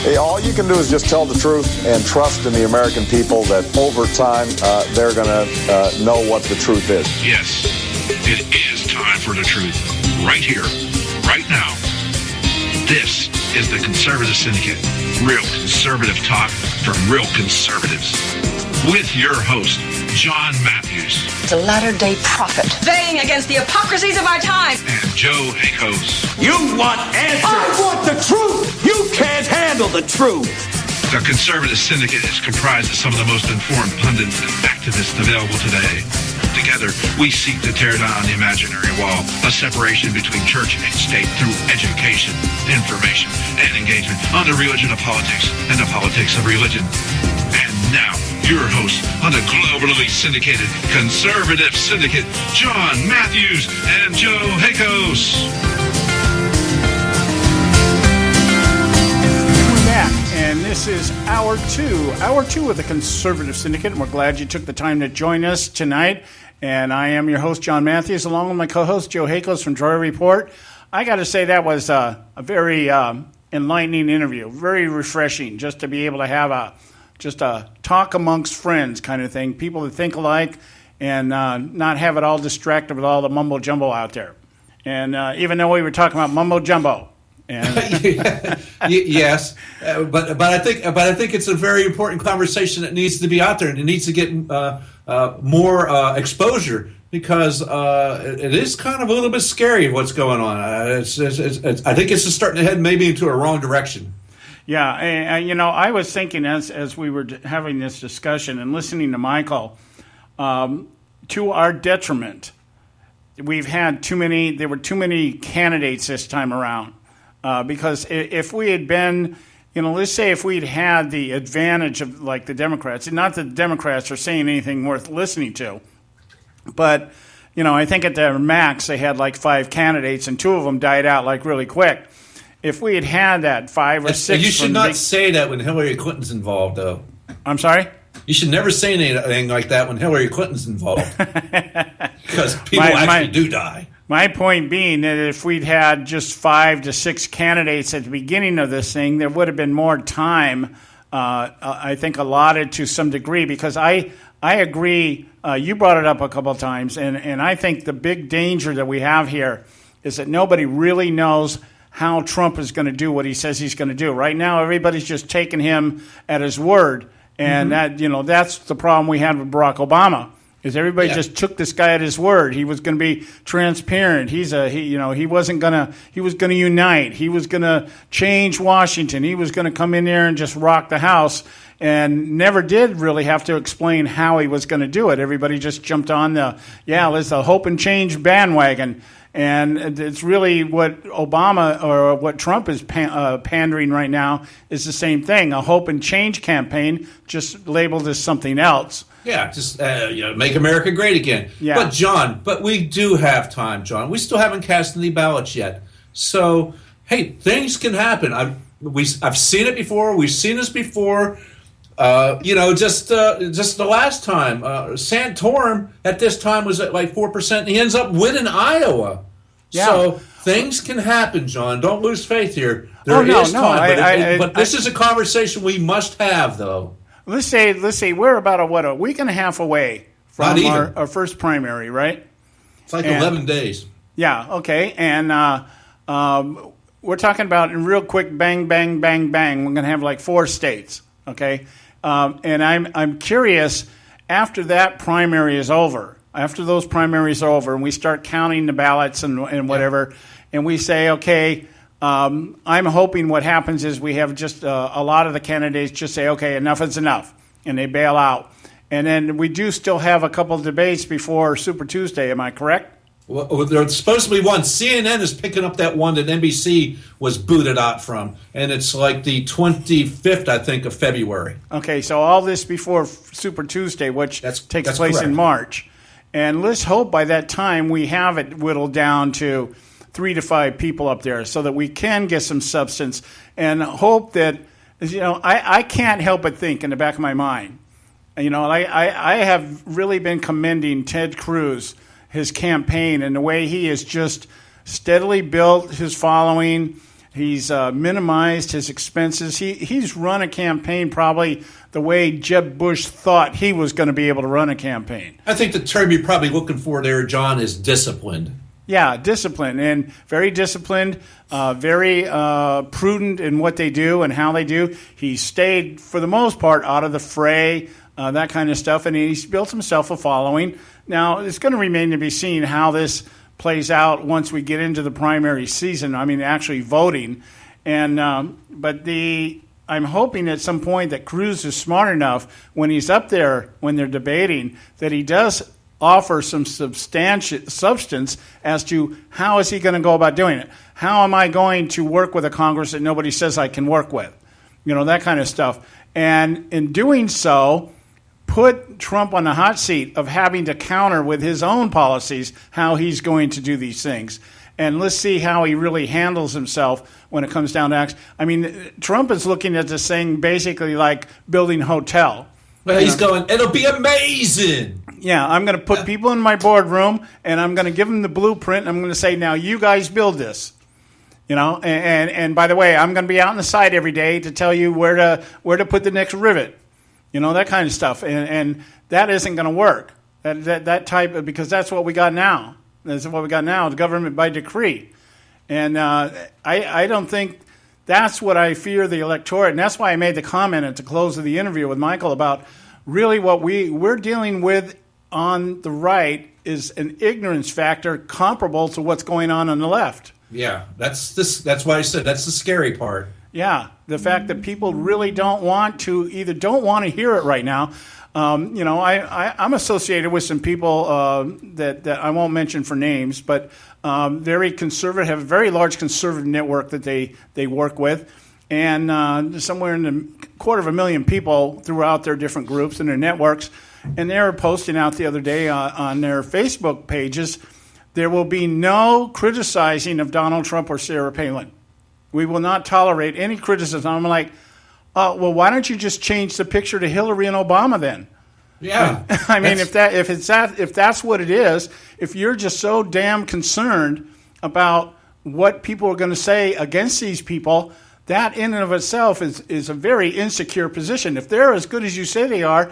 Hey, all you can do is just tell the truth and trust in the American people that over time they're going to know what the truth is. Yes, it is time for the truth. Right here, right now. This is the Conservative Syndicate. Real conservative talk from real conservatives. With your host, John Matthews. The latter-day prophet. Baying against the hypocrisies of our time. And Joe Akos. You want answers. I want the truth. You can't handle the truth. The Conservative Syndicate is comprised of some of the most informed pundits and activists available today. Together, we seek to tear down the imaginary wall, a separation between church and state through education, information, and engagement on the religion of politics and the politics of religion. And now, your hosts on the globally syndicated Conservative Syndicate, John Matthews and Joe Hakos. We're back, and this is hour two of the Conservative Syndicate, and we're glad you took the time to join us tonight. And I am your host, John Matthews, along with my co-host, Joe Hakos from Droid Report. I got to say that was a very enlightening interview, very refreshing, just to be able to have a talk amongst friends kind of thing, people that think alike, and not have it all distracted with all the mumbo jumbo out there. And even though we were talking about mumbo jumbo, and yes, but I think it's a very important conversation that needs to be out there, and it needs to get more exposure, because it is kind of a little bit scary what's going on. I think it's just starting to head maybe into a wrong direction. Yeah, and I was thinking as we were having this discussion and listening to Michael, to our detriment, we've had there were too many candidates this time around. Because if we had been, let's say if we'd had the advantage of like the Democrats, and not that the Democrats are saying anything worth listening to, but, I think at their max they had like 5 candidates and 2 of them died out like really quick. If we had that 5 or 6... You should not say that when Hillary Clinton's involved, though. I'm sorry? You should never say anything like that when Hillary Clinton's involved. Because people actually do die. My point being that if we'd had just 5 to 6 candidates at the beginning of this thing, there would have been more time, I think, allotted to some degree, because I agree. You brought it up a couple of times, and I think the big danger that we have here is that nobody really knows how Trump is going to do what he says he's going to do. Right now, everybody's just taking him at his word, and that's the problem we had with Barack Obama. Is everybody just took this guy at his word? He was going to be transparent. He was going to unite. He was going to change Washington. He was going to come in there and just rock the house, and never did really have to explain how he was going to do it. Everybody just jumped on let's the hope and change bandwagon. And it's really what Obama or what Trump is pandering right now is the same thing, a hope and change campaign, just labeled as something else. Yeah, just make America great again. Yeah. But we do have time, John. We still haven't cast any ballots yet. So, hey, things can happen. I've seen it before. We've seen this before. Just the last time, Santorum at this time was at like 4%. And he ends up winning Iowa. Yeah. So things can happen, John. Don't lose faith here. There is time, but this is a conversation we must have, though. Let's say we're about a week and a half away from our first primary, right? It's like 11 days. Yeah, okay. And we're talking about in real quick, bang, bang, bang, bang. We're going to have like 4 states, okay? And I'm curious, after that primary is over, after those primaries are over and we start counting the ballots and whatever, and we say, okay, I'm hoping what happens is we have just a lot of the candidates just say, okay, enough is enough, and they bail out. And then we do still have a couple of debates before Super Tuesday, am I correct? Well, there's supposed to be one. CNN is picking up that one that NBC was booted out from, and it's like the 25th, I think, of February. Okay, so all this before Super Tuesday, which takes place correct. In March. And let's hope by that time we have it whittled down to 3 to 5 people up there so that we can get some substance, and hope that, I can't help but think in the back of my mind, I have really been commending Ted Cruz, his campaign, and the way he has just steadily built his following. He's minimized his expenses. He's run a campaign probably the way Jeb Bush thought he was going to be able to run a campaign. I think the term you're probably looking for there, John, is disciplined. Yeah, disciplined, and very disciplined, very prudent in what they do and how they do. He stayed, for the most part, out of the fray, that kind of stuff, and he's built himself a following. Now, it's going to remain to be seen how this plays out once we get into the primary season, actually voting. And I'm hoping at some point that Cruz is smart enough when he's up there, when they're debating, that he does offer some substance as to how is he going to go about doing it. How am I going to work with a Congress that nobody says I can work with? That kind of stuff. And in doing so, put Trump on the hot seat of having to counter with his own policies how he's going to do these things. And let's see how he really handles himself when it comes down to action. I mean, Trump is looking at this thing basically like building a hotel. Well, he's going, it'll be amazing. Yeah, I'm going to put people in my boardroom, and I'm going to give them the blueprint, and I'm going to say, now you guys build this. And by the way, I'm going to be out on the side every day to tell you where to put the next rivet. That kind of stuff. And that isn't going to work. That type of, because that's what we got now. That's what we got now, the government by decree. And I don't think that's what I fear the electorate. And that's why I made the comment at the close of the interview with Michael about really what we're dealing with on the right is an ignorance factor comparable to what's going on the left. Yeah, that's why I said that's the scary part. Yeah, the fact that people really don't want to hear it right now. I'm associated with some people that I won't mention for names, but very conservative, have a very large conservative network that they work with, and somewhere in the 250,000 people throughout their different groups and their networks. And they were posting out the other day on their Facebook pages, there will be no criticizing of Donald Trump or Sarah Palin. We will not tolerate any criticism. I'm like, well, why don't you just change the picture to Hillary and Obama then? Yeah. I mean, if that's what it is, if you're just so damn concerned about what people are going to say against these people, that in and of itself is a very insecure position. If they're as good as you say they are,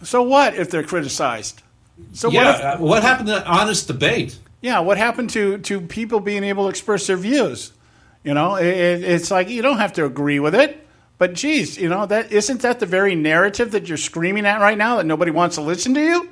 so what if they're criticized? So what happened to honest debate? Yeah, what happened to people being able to express their views? It's like you don't have to agree with it, but geez, that isn't that the very narrative that you're screaming at right now, that nobody wants to listen to you?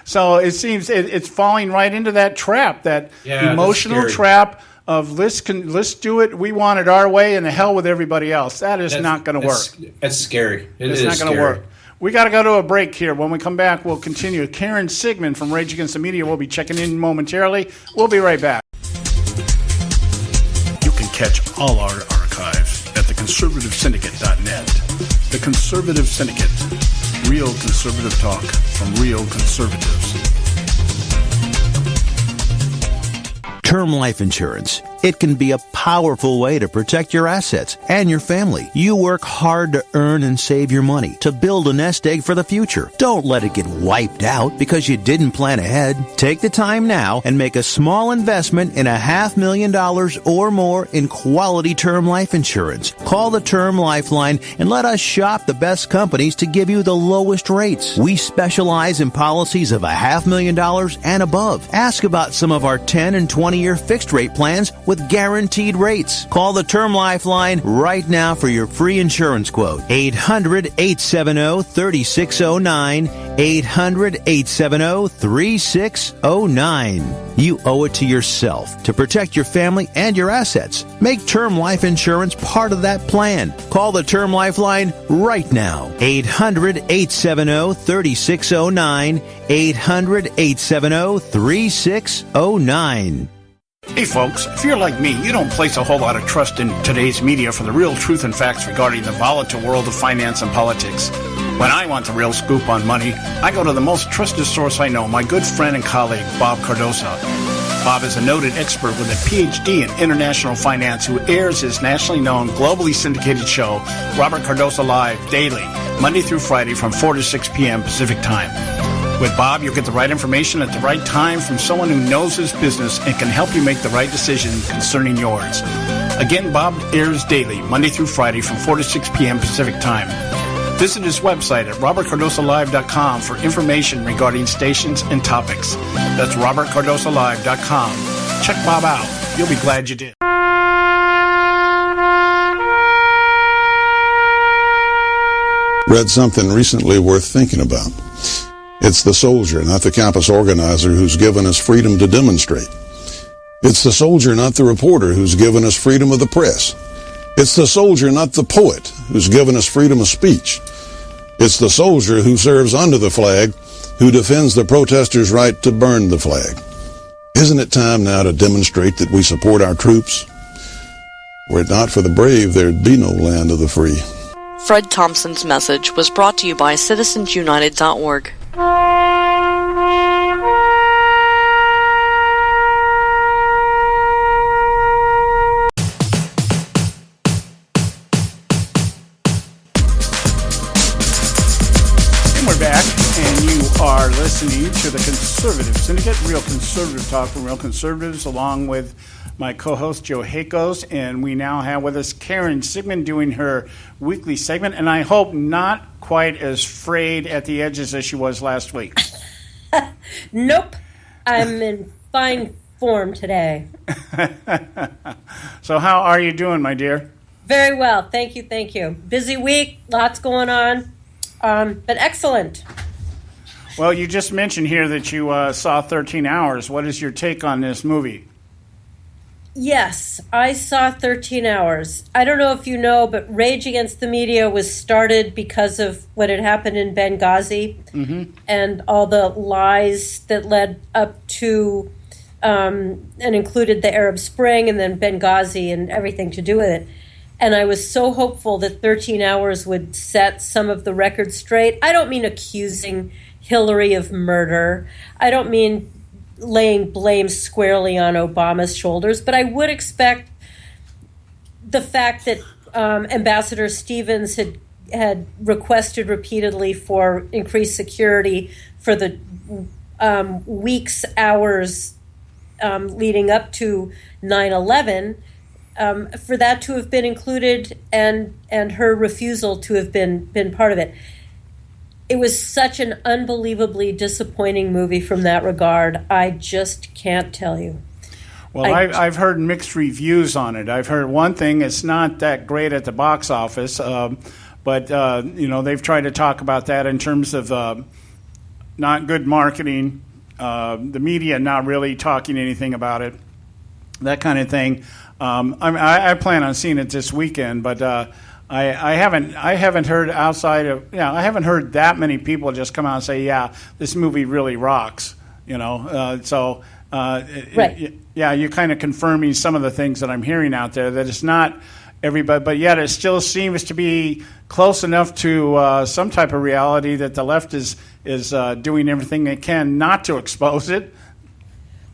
So it seems it's falling right into that trap, that emotional trap of let's do it. We want it our way, and the hell with everybody else. That's not going to work. That's scary. It's not going to work. We got to go to a break here. When we come back, we'll continue. Karen Sigmund from Rage Against the Media will be checking in momentarily. We'll be right back. You can catch all our archives at theconservativesyndicate.net. The Conservative Syndicate. Real conservative talk from real conservatives. Term life insurance. It can be a powerful way to protect your assets and your family. You work hard to earn and save your money to build a nest egg for the future. Don't let it get wiped out because you didn't plan ahead. Take the time now and make a small investment in $500,000 or more in quality term life insurance. Call the Term Lifeline and let us shop the best companies to give you the lowest rates. We specialize in policies of $500,000 and above. Ask about some of our 10 and 20-year fixed rate plans with guaranteed rates. Call the Term Lifeline right now for your free insurance quote. 800-870-3609. 800-870-3609. You owe it to yourself to protect your family and your assets. Make term life insurance part of that plan. Call the Term Lifeline right now. 800-870-3609. 800-870-3609. Hey folks, if you're like me, you don't place a whole lot of trust in today's media for the real truth and facts regarding the volatile world of finance and politics. When I want the real scoop on money, I go to the most trusted source I know, my good friend and colleague, Bob Cardoso. Bob is a noted expert with a PhD in international finance who airs his nationally known, globally syndicated show, Robert Cardoso Live, daily, Monday through Friday from 4 to 6 p.m. Pacific Time. With Bob, you'll get the right information at the right time from someone who knows his business and can help you make the right decision concerning yours. Again, Bob airs daily, Monday through Friday from 4 to 6 p.m. Pacific Time. Visit his website at robertcardosolive.com for information regarding stations and topics. That's robertcardosolive.com. Check Bob out. You'll be glad you did. Read something recently worth thinking about. It's the soldier, not the campus organizer, who's given us freedom to demonstrate. It's the soldier, not the reporter, who's given us freedom of the press. It's the soldier, not the poet, who's given us freedom of speech. It's the soldier who serves under the flag, who defends the protesters' right to burn the flag. Isn't it time now to demonstrate that we support our troops? Were it not for the brave, there'd be no land of the free. Fred Thompson's message was brought to you by citizensunited.org. And we're back, and you are listening to the Conservative Syndicate, real conservative talk from real conservatives, along with my co-host Joe Hakos, and we now have with us Karen Sigmund doing her weekly segment, and I hope not quite as frayed at the edges as she was last week. Nope. I'm in fine form today. So how are you doing, my dear? Very well. Thank you. Thank you. Busy week. Lots going on. But excellent. Well, you just mentioned here that you saw 13 Hours. What is your take on this movie? Yes, I saw 13 Hours. I don't know if you know, but Rage Against the Media was started because of what had happened in Benghazi and all the lies that led up to and included the Arab Spring and then Benghazi and everything to do with it. And I was so hopeful that 13 Hours would set some of the record straight. I don't mean accusing Hillary of murder. I don't mean laying blame squarely on Obama's shoulders, but I would expect the fact that Ambassador Stevens had requested repeatedly for increased security for the weeks, hours leading up to 9/11, for that to have been included and her refusal to have been part of it. It was such an unbelievably disappointing movie from that regard. I just can't tell you. Well, I've heard mixed reviews on it. I've heard one thing, it's not that great at the box office, but they've tried to talk about that in terms of not good marketing, the media not really talking anything about it, that kind of thing. I plan on seeing it this weekend, but I haven't heard outside of I haven't heard that many people just come out and say, yeah, this movie really rocks. Right. You're kind of confirming some of the things that I'm hearing out there, that it's not everybody, but yet it still seems to be close enough to some type of reality that the left is doing everything they can not to expose it.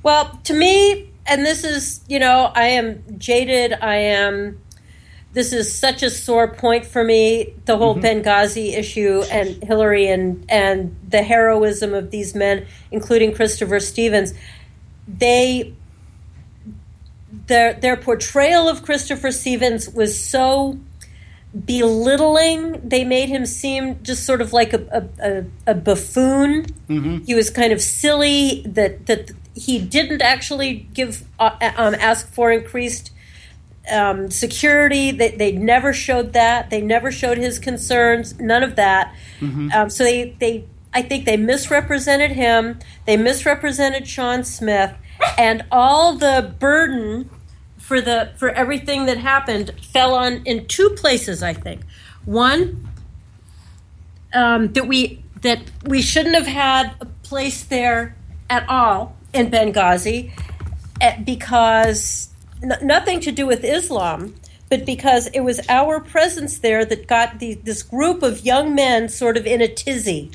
Well, to me, and this is, I am jaded, this is such a sore point for me, the whole Benghazi issue and Hillary and the heroism of these men, including Christopher Stevens. Their portrayal of Christopher Stevens was so belittling. They made him seem just sort of like a buffoon. He was kind of silly, that he didn't actually ask for increased security. They never showed that. They never showed his concerns. None of that. So I think they misrepresented him. They misrepresented Sean Smith, and all the burden for everything that happened fell on in two places. I think one, that we shouldn't have had a place there at all in Benghazi, because nothing to do with Islam, but because it was our presence there that got this group of young men sort of in a tizzy,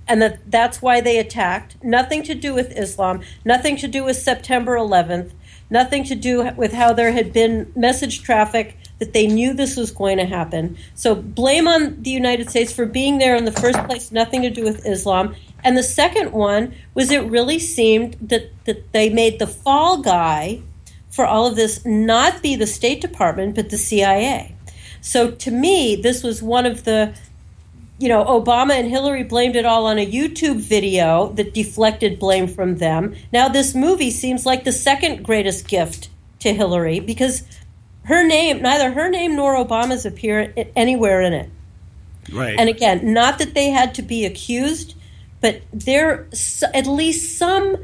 and that's why they attacked. Nothing to do with Islam, nothing to do with September 11th, nothing to do with how there had been message traffic that they knew this was going to happen. So blame on the United States for being there in the first place, nothing to do with Islam. And the second one was, it really seemed that they made the fall guy for all of this not be the State Department, but the CIA. So to me, this was one of the, Obama and Hillary blamed it all on a YouTube video that deflected blame from them. Now this movie seems like the second greatest gift to Hillary, because neither her name nor Obama's appear anywhere in it. Right. And again, not that they had to be accused, but there at least some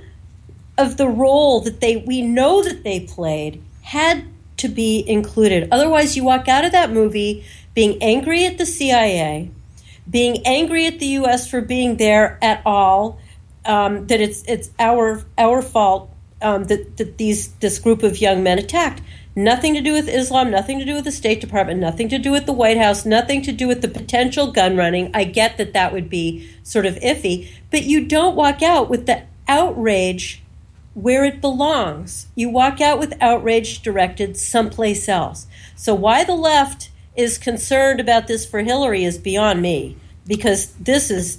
of the role that we know that they played had to be included. Otherwise, you walk out of that movie being angry at the CIA, being angry at the U.S. for being there at all, that it's our fault that this group of young men attacked. Nothing to do with Islam, nothing to do with the State Department, nothing to do with the White House, nothing to do with the potential gun running. I get that that would be sort of iffy, but you don't walk out with the outrage where it belongs. You walk out with outrage directed someplace else. So why the left is concerned about this for Hillary is beyond me, because this is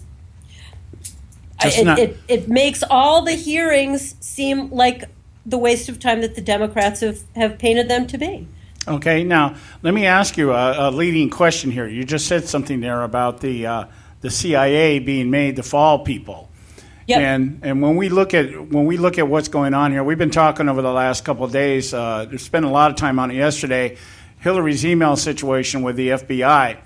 it makes all the hearings seem like the waste of time that the Democrats have painted them to be. Okay, now let me ask you a leading question here. You just said something there about the CIA being made the fall people. Yep. And when we look at what's going on here, we've been talking over the last couple of days. Spent a lot of time on it yesterday. Hillary's email situation with the FBI,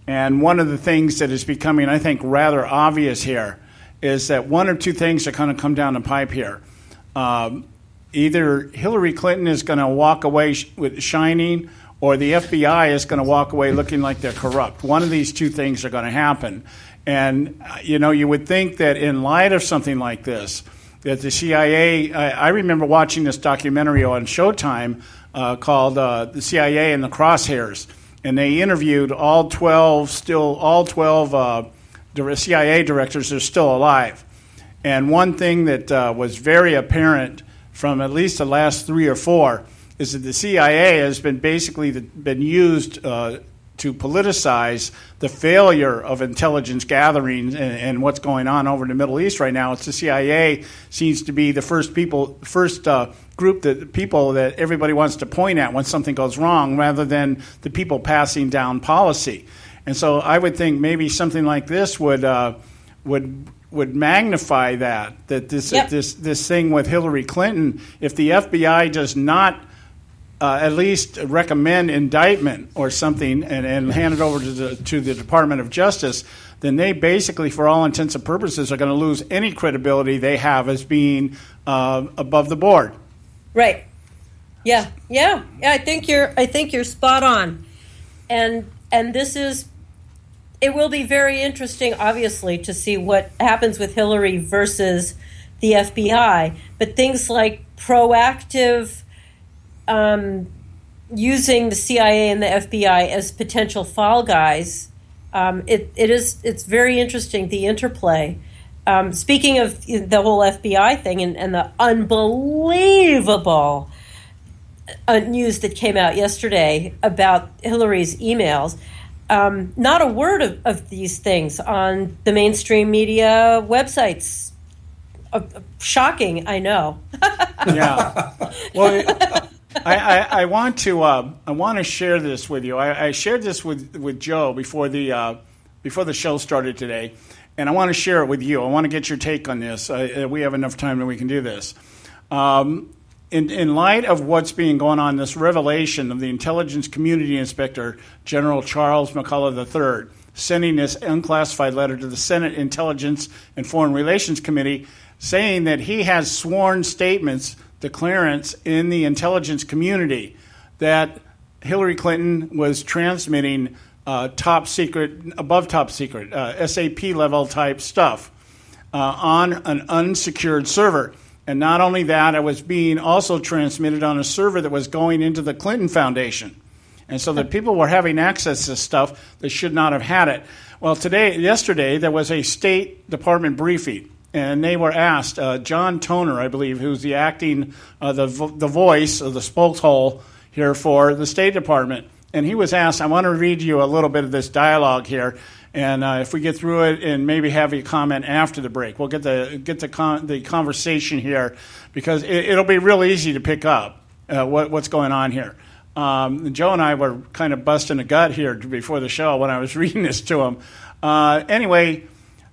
and one of the things that is becoming, I think, rather obvious here is that one or two things are going to come down the pipe here. Either Hillary Clinton is going to walk away with shining, or the FBI is going to walk away looking like they're corrupt. One of these two things are going to happen. And, you would think that in light of something like this, that the CIA, I remember watching this documentary on Showtime called The CIA and the Crosshairs. And they interviewed all 12 CIA directors are still alive. And one thing that was very apparent from at least the last 3 or 4 is that the CIA has been used to politicize the failure of intelligence gathering and what's going on over in the Middle East right now. It's the CIA seems to be the first group that people that everybody wants to point at when something goes wrong, rather than the people passing down policy. And so I would think maybe something like this would magnify that this thing with Hillary Clinton. If the FBI does not at least recommend indictment or something and hand it over to the Department of Justice, then they basically, for all intents and purposes, are going to lose any credibility they have as being above the board. Right. Yeah. I think you're spot on, and it will be very interesting, obviously, to see what happens with Hillary versus the FBI. But things like proactive. Using the CIA and the FBI as potential fall guys, it's very interesting, the interplay. Speaking of the whole FBI thing and the unbelievable news that came out yesterday about Hillary's emails, not a word of these things on the mainstream media websites. Shocking, I know. Yeah. Well, I want to share this with you. I shared this with Joe before the show started today, and I want to share it with you. I want to get your take on this. We have enough time that we can do this. In light of what's being going on, this revelation of the Intelligence Community Inspector General Charles McCullough III sending this unclassified letter to the Senate Intelligence and Foreign Relations Committee, saying that he has sworn statements to clearance in the intelligence community that Hillary Clinton was transmitting top secret, SAP level type stuff on an unsecured server. And not only that, it was being also transmitted on a server that was going into the Clinton Foundation. And so that people were having access to stuff that should not have had it. Well, yesterday, there was a State Department briefing. And they were asked, John Toner, I believe, who's the acting, the voice of the spokeshole here for the State Department. And he was asked, I want to read you a little bit of this dialogue here. And if we get through it and maybe have you comment after the break, we'll get the conversation here, because it'll be real easy to pick up what's going on here. Joe and I were kind of busting a gut here before the show when I was reading this to him. Anyway,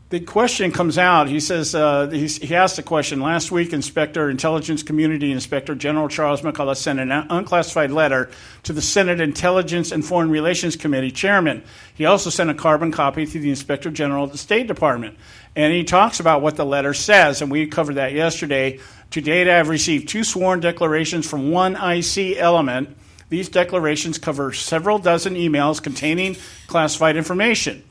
the question comes out. He says, he asked the question, last week Intelligence Community Inspector General Charles McCullough sent an unclassified letter to the Senate Intelligence and Foreign Relations Committee chairman. He also sent a carbon copy to the Inspector General of the State Department. And he talks about what the letter says, and we covered that yesterday. To date, I have received 2 sworn declarations from one IC element. These declarations cover several dozen emails containing classified information.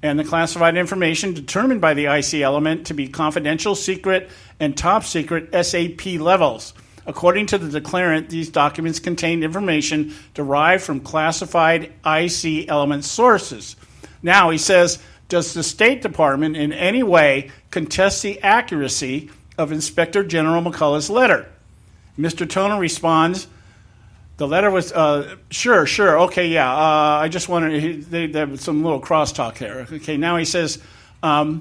And the classified information determined by the IC element to be confidential, secret, and top secret SAP levels. According to the declarant, these documents contain information derived from classified IC element sources. Now, he says, does the State Department in any way contest the accuracy of Inspector General McCullough's letter? Mr. Toner responds, the letter was, sure, okay, yeah, I just wanted, there was some little crosstalk there. Okay, now he says, a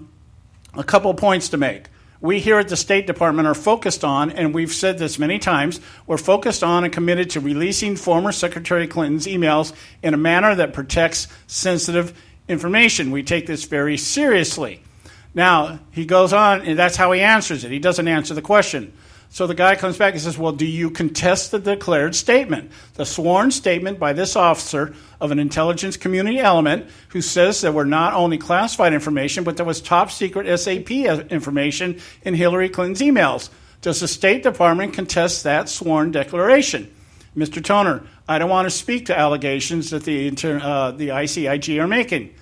couple points to make. We here at the State Department are focused on, and we've said this many times, we're focused on and committed to releasing former Secretary Clinton's emails in a manner that protects sensitive information. We take this very seriously. Now, he goes on, and that's how he answers it. He doesn't answer the question. So the guy comes back and says, well, do you contest the declared statement, the sworn statement by this officer of an intelligence community element who says there were not only classified information, but there was top secret SAP information in Hillary Clinton's emails? Does the State Department contest that sworn declaration? Mr. Toner, I don't want to speak to allegations that the ICIG are making.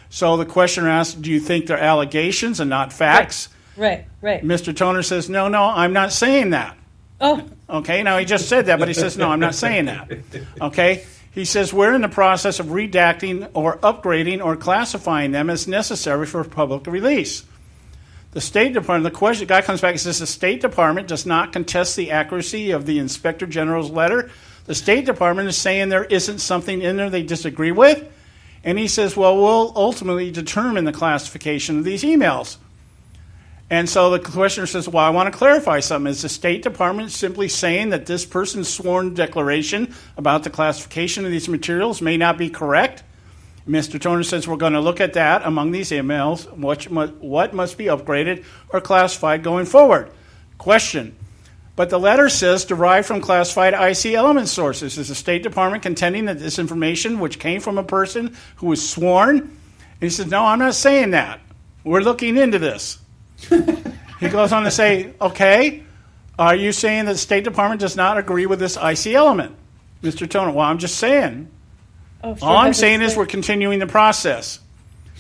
So the questioner asks, do you think they're allegations and not facts? Right. Mr. Toner says, no, I'm not saying that. Oh. Okay, now he just said that, but he says, no, I'm not saying that. Okay? He says, we're in the process of redacting or upgrading or classifying them as necessary for public release. The State Department, the guy comes back and says, the State Department does not contest the accuracy of the Inspector General's letter. The State Department is saying there isn't something in there they disagree with. And he says, well, we'll ultimately determine the classification of these emails. And so the questioner says, well, I want to clarify something. Is the State Department simply saying that this person's sworn declaration about the classification of these materials may not be correct? Mr. Toner says, we're going to look at that among these emails, what must be upgraded or classified going forward. Question. But the letter says derived from classified IC element sources. Is the State Department contending that this information, which came from a person who was sworn? And he says, no, I'm not saying that. We're looking into this. He goes on to say, okay, are you saying that the State Department does not agree with this IC element? Mr. Toner, well, I'm just saying. All I'm saying is we're continuing the process.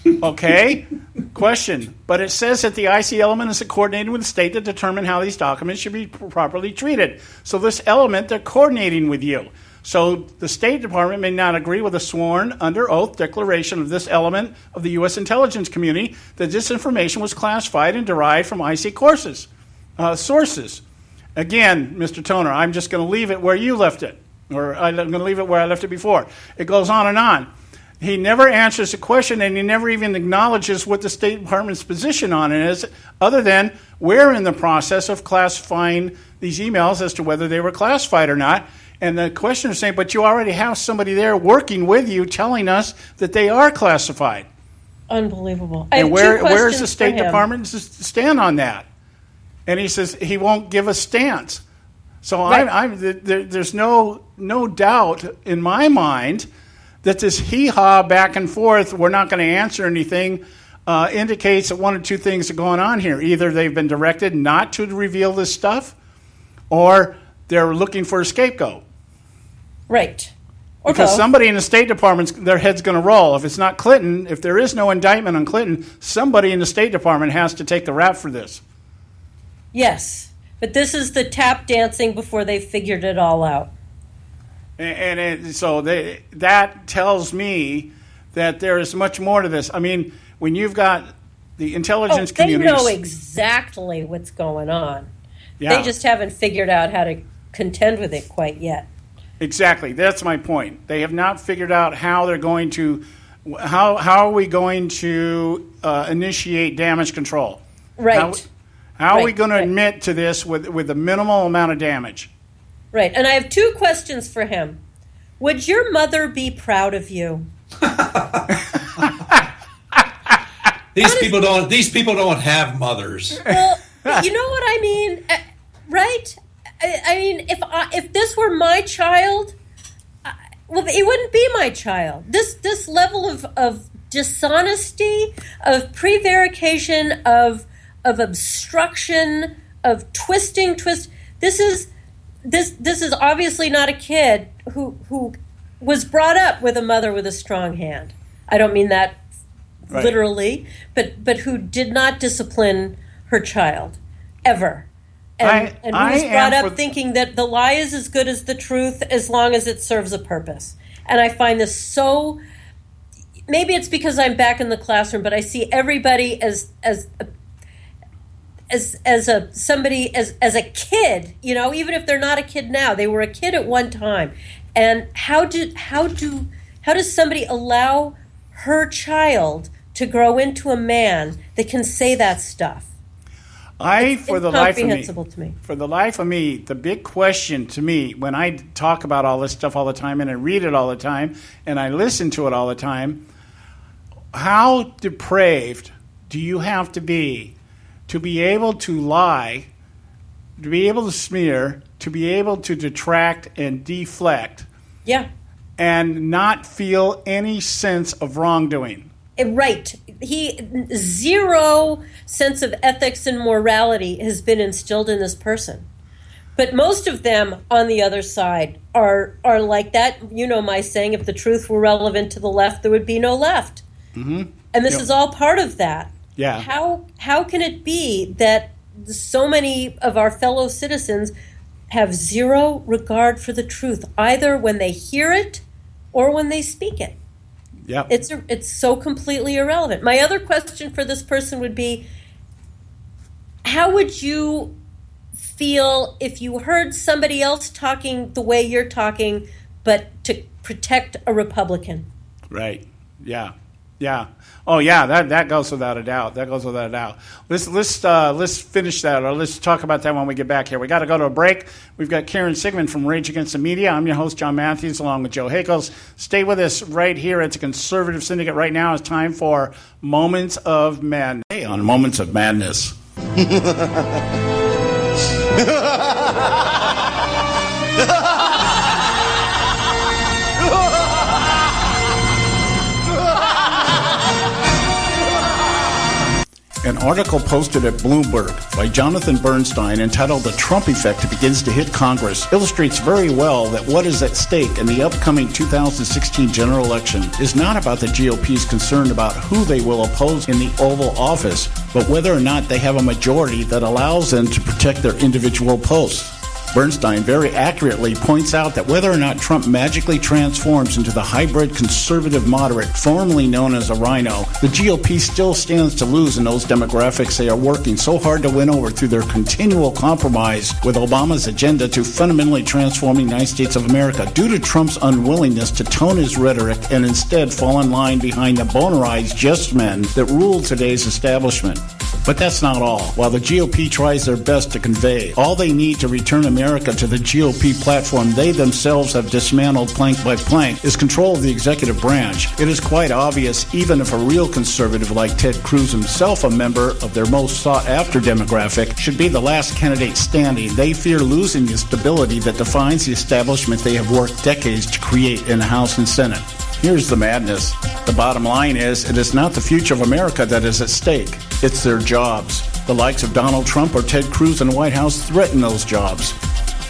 Okay? Question. But it says that the IC element is coordinated with the state to determine how these documents should be properly treated. So this element, they're coordinating with you. So the State Department may not agree with a sworn, under oath declaration of this element of the U.S. intelligence community that this information was classified and derived from IC sources. Again, Mr. Toner, I'm just going to leave it where you left it, or I'm going to leave it where I left it before. It goes on and on. He never answers the question, and he never even acknowledges what the State Department's position on it is, other than we're in the process of classifying these emails as to whether they were classified or not. And the questioner is saying, but you already have somebody there working with you telling us that they are classified. Unbelievable. And where's the State Department stand on that? And he says he won't give a stance. So right. There's no doubt in my mind that this hee-haw back and forth, we're not going to answer anything, indicates that one or two things are going on here. Either they've been directed not to reveal this stuff, or looking for a scapegoat. Right. Because somebody in the State Department, their head's going to roll. If it's not Clinton, if there is no indictment on Clinton, somebody in the State Department has to take the rap for this. Yes. But this is the tap dancing before they figured it all out. So that tells me that there is much more to this. I mean, when you've got the intelligence community... They know exactly what's going on. Yeah. They just haven't figured out how to contend with it quite yet. Exactly. That's my point. They have not figured out how they're going to... How are we going to initiate damage control? Right. How are we going to admit to this with a minimal amount of damage? Right. And I have two questions for him. Would your mother be proud of you? These people don't have mothers. Well, you know what I mean, right? I mean, if this were my child, well, it wouldn't be my child. This level of dishonesty, of prevarication, of obstruction, of twisting. This is obviously not a kid who was brought up with a mother with a strong hand. I don't mean that literally, but who did not discipline her child ever. and who was brought up thinking that the lie is as good as the truth as long as it serves a purpose. And I find this so, maybe it's because I'm back in the classroom, but I see everybody as a kid, you know, even if they're not a kid now, they were a kid at one time. And how does somebody allow her child to grow into a man that can say that stuff? For the life of me, the big question to me when I talk about all this stuff all the time and I read it all the time and I listen to it all the time, how depraved do you have to be able to lie, to be able to smear, to be able to detract and deflect, and not feel any sense of wrongdoing? Right. Zero sense of ethics and morality has been instilled in this person. But most of them on the other side are like that. You know my saying, if the truth were relevant to the left, there would be no left. Mm-hmm. And this is all part of that. Yeah. How can it be that so many of our fellow citizens have zero regard for the truth, either when they hear it or when they speak it? Yeah. It's so completely irrelevant. My other question for this person would be, how would you feel if you heard somebody else talking the way you're talking, but to protect a Republican? Right. Yeah. Yeah. Oh, yeah. That goes without a doubt. Let's finish that, or let's talk about that when we get back here. We got to go to a break. We've got Karen Sigmund from Rage Against the Media. I'm your host, John Matthews, along with Joe Hakels. Stay with us right here at the Conservative Syndicate. Right now, it's time for Moments of Madness. Hey, on Moments of Madness. An article posted at Bloomberg by Jonathan Bernstein entitled "The Trump Effect Begins to Hit Congress" illustrates very well that what is at stake in the upcoming 2016 general election is not about the GOP's concern about who they will oppose in the Oval Office, but whether or not they have a majority that allows them to protect their individual posts. Bernstein very accurately points out that whether or not Trump magically transforms into the hybrid conservative moderate formerly known as a rhino, the GOP still stands to lose in those demographics they are working so hard to win over through their continual compromise with Obama's agenda to fundamentally transform the United States of America due to Trump's unwillingness to tone his rhetoric and instead fall in line behind the bonarized yes men that rule today's establishment. But that's not all. While the GOP tries their best to convey all they need to return America to the GOP platform they themselves have dismantled plank by plank is control of the executive branch, it is quite obvious, even if a real conservative like Ted Cruz, himself a member of their most sought-after demographic, should be the last candidate standing, they fear losing the stability that defines the establishment they have worked decades to create in the House and Senate. Here's the madness. The bottom line is, it is not the future of America that is at stake. It's their jobs. The likes of Donald Trump or Ted Cruz in the White House threaten those jobs.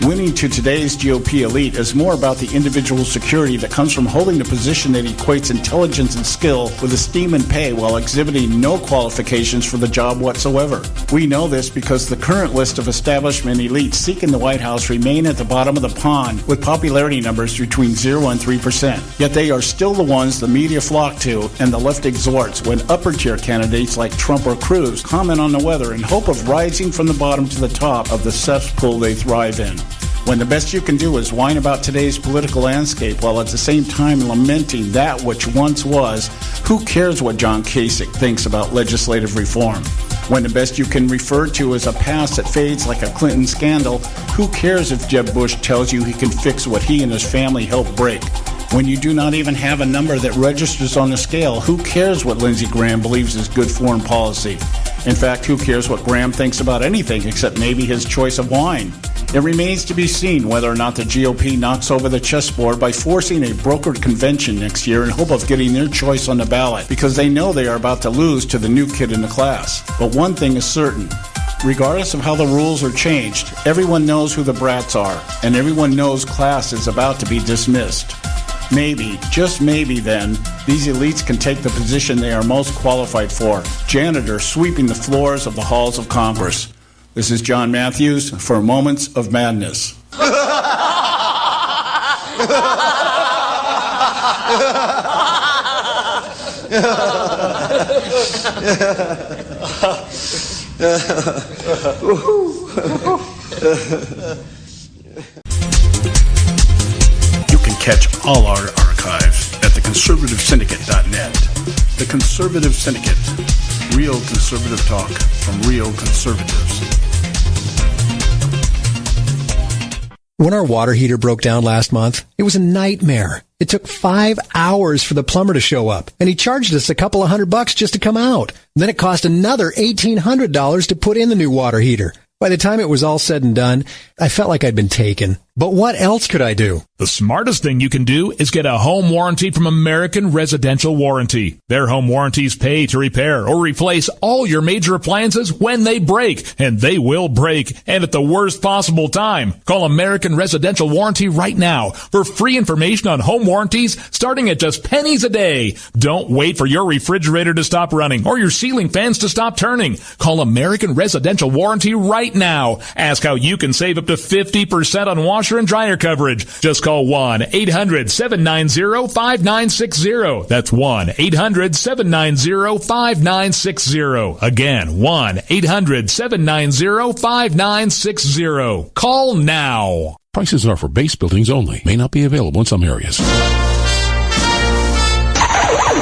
Winning to today's GOP elite is more about the individual security that comes from holding the position that equates intelligence and skill with esteem and pay while exhibiting no qualifications for the job whatsoever. We know this because the current list of establishment elites seeking the White House remain at the bottom of the pond with popularity numbers between 0 and 3%. Yet they are still the ones the media flock to and the left exhorts when upper-tier candidates like Trump or Cruz comment on the weather in hope of rising from the bottom to the top of the cesspool they thrive in. When the best you can do is whine about today's political landscape while at the same time lamenting that which once was, who cares what John Kasich thinks about legislative reform? When the best you can refer to is a past that fades like a Clinton scandal, who cares if Jeb Bush tells you he can fix what he and his family helped break? When you do not even have a number that registers on the scale, who cares what Lindsey Graham believes is good foreign policy? In fact, who cares what Graham thinks about anything except maybe his choice of wine? It remains to be seen whether or not the GOP knocks over the chessboard by forcing a brokered convention next year in hope of getting their choice on the ballot, because they know they are about to lose to the new kid in the class. But one thing is certain. Regardless of how the rules are changed, everyone knows who the brats are, and everyone knows class is about to be dismissed. Maybe, just maybe then, these elites can take the position they are most qualified for, janitor sweeping the floors of the halls of Congress. This is John Matthews for Moments of Madness. You can catch all our archives at theconservativesyndicate.net. The Conservative Syndicate. Real conservative talk from real conservatives. When our water heater broke down last month, it was a nightmare. It took 5 hours for the plumber to show up, and he charged us a couple of $100 just to come out. Then it cost another $1,800 to put in the new water heater. By the time it was all said and done, I felt like I'd been taken. But what else could I do? The smartest thing you can do is get a home warranty from American Residential Warranty. Their home warranties pay to repair or replace all your major appliances when they break, and they will break, and at the worst possible time. Call American Residential Warranty right now for free information on home warranties starting at just pennies a day. Don't wait for your refrigerator to stop running or your ceiling fans to stop turning. Call American Residential Warranty right now. Ask how you can save up to 50% on washer and dryer coverage. Just call 1-800-790-5960. That's 1-800-790-5960. Again, 1-800-790-5960. Call now. Prices are for base buildings only. May not be available in some areas.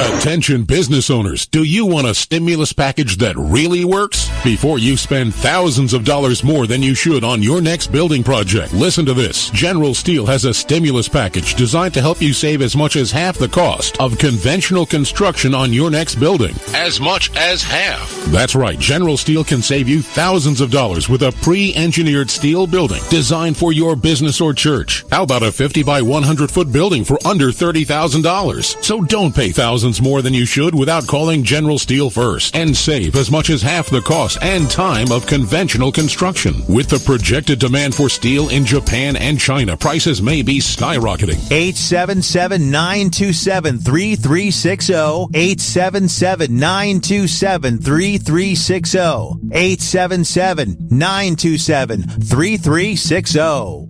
Attention business owners, do you want a stimulus package that really works? Before you spend thousands of dollars more than you should on your next building project, listen to this. General Steel has a stimulus package designed to help you save as much as half the cost of conventional construction on your next building. As much as half. That's right. General Steel can save you thousands of dollars with a pre-engineered steel building designed for your business or church. How about a 50 by 100 foot building for under $30,000? So don't pay thousands more than you should without calling General Steel first and save as much as half the cost and time of conventional construction. With the projected demand for steel in Japan and China, prices may be skyrocketing. 877-927-3360. 877-927-3360. 877-927-3360.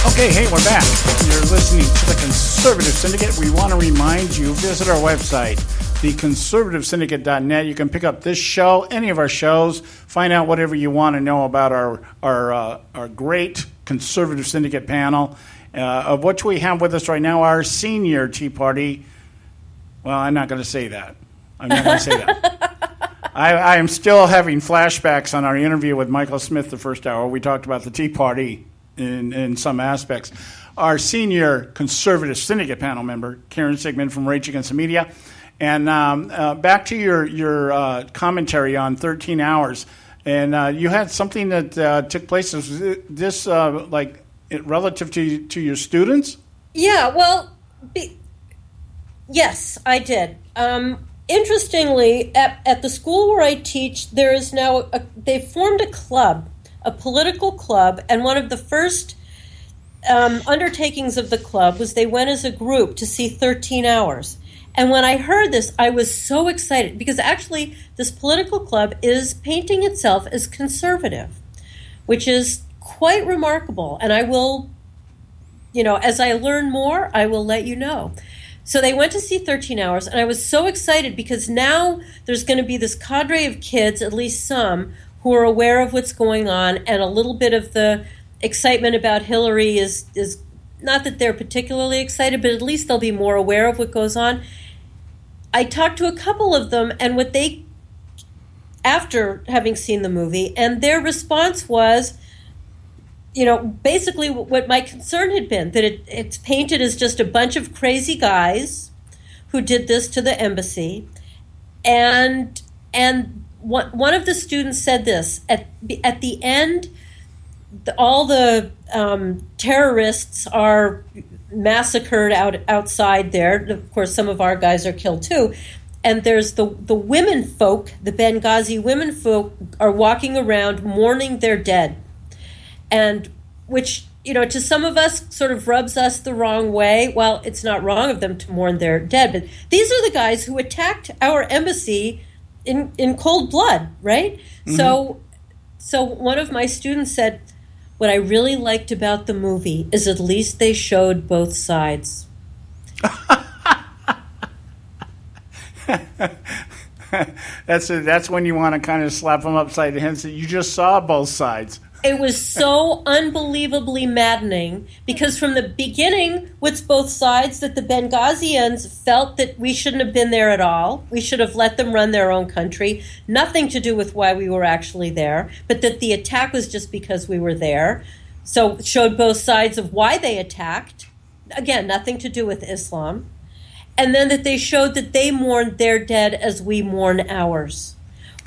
Okay, hey, we're back. You're listening to the Conservative Syndicate. We want to remind you, visit our website, theconservativesyndicate.net. You can pick up this show, any of our shows, find out whatever you want to know about our great Conservative Syndicate panel, of which we have with us right now our senior Tea Party. Well, I'm not going to say that. I am still having flashbacks on our interview with Michael Smith the first hour. We talked about the Tea Party in some aspects. Our senior Conservative Syndicate panel member, Karen Sigmund from Rage Against the Media. And back to your commentary on 13 Hours. And you had something that took place. Was this relative to your students? Yeah, well, yes, I did. Interestingly, at the school where I teach, there is now they've formed a club, a political club, and one of the first undertakings of the club was they went as a group to see 13 Hours. And when I heard this, I was so excited because actually this political club is painting itself as conservative, which is quite remarkable. And I will, as I learn more, I will let you know. So they went to see 13 Hours, and I was so excited because now there's going to be this cadre of kids, at least some, who are aware of what's going on, and a little bit of the excitement about Hillary is not that they're particularly excited, but at least they'll be more aware of what goes on. I talked to a couple of them, and after having seen the movie, and their response was, basically what my concern had been, that it's painted as just a bunch of crazy guys who did this to the embassy. And one of the students said this, at the end, all the terrorists are massacred outside there. Of course, some of our guys are killed too. And there's the women folk, the Benghazi women folk, are walking around mourning their dead. And which to some of us, sort of rubs us the wrong way. Well, it's not wrong of them to mourn their dead, but these are the guys who attacked our embassy in cold blood, right? Mm-hmm. So one of my students said, what I really liked about the movie is at least they showed both sides. That's when you want to kind of slap them upside the head and say, you just saw both sides. It was so unbelievably maddening because from the beginning, with both sides, that the Benghazians felt that we shouldn't have been there at all. We should have let them run their own country. Nothing to do with why we were actually there, but that the attack was just because we were there. So it showed both sides of why they attacked. Again, nothing to do with Islam. And then that they showed that they mourned their dead as we mourn ours.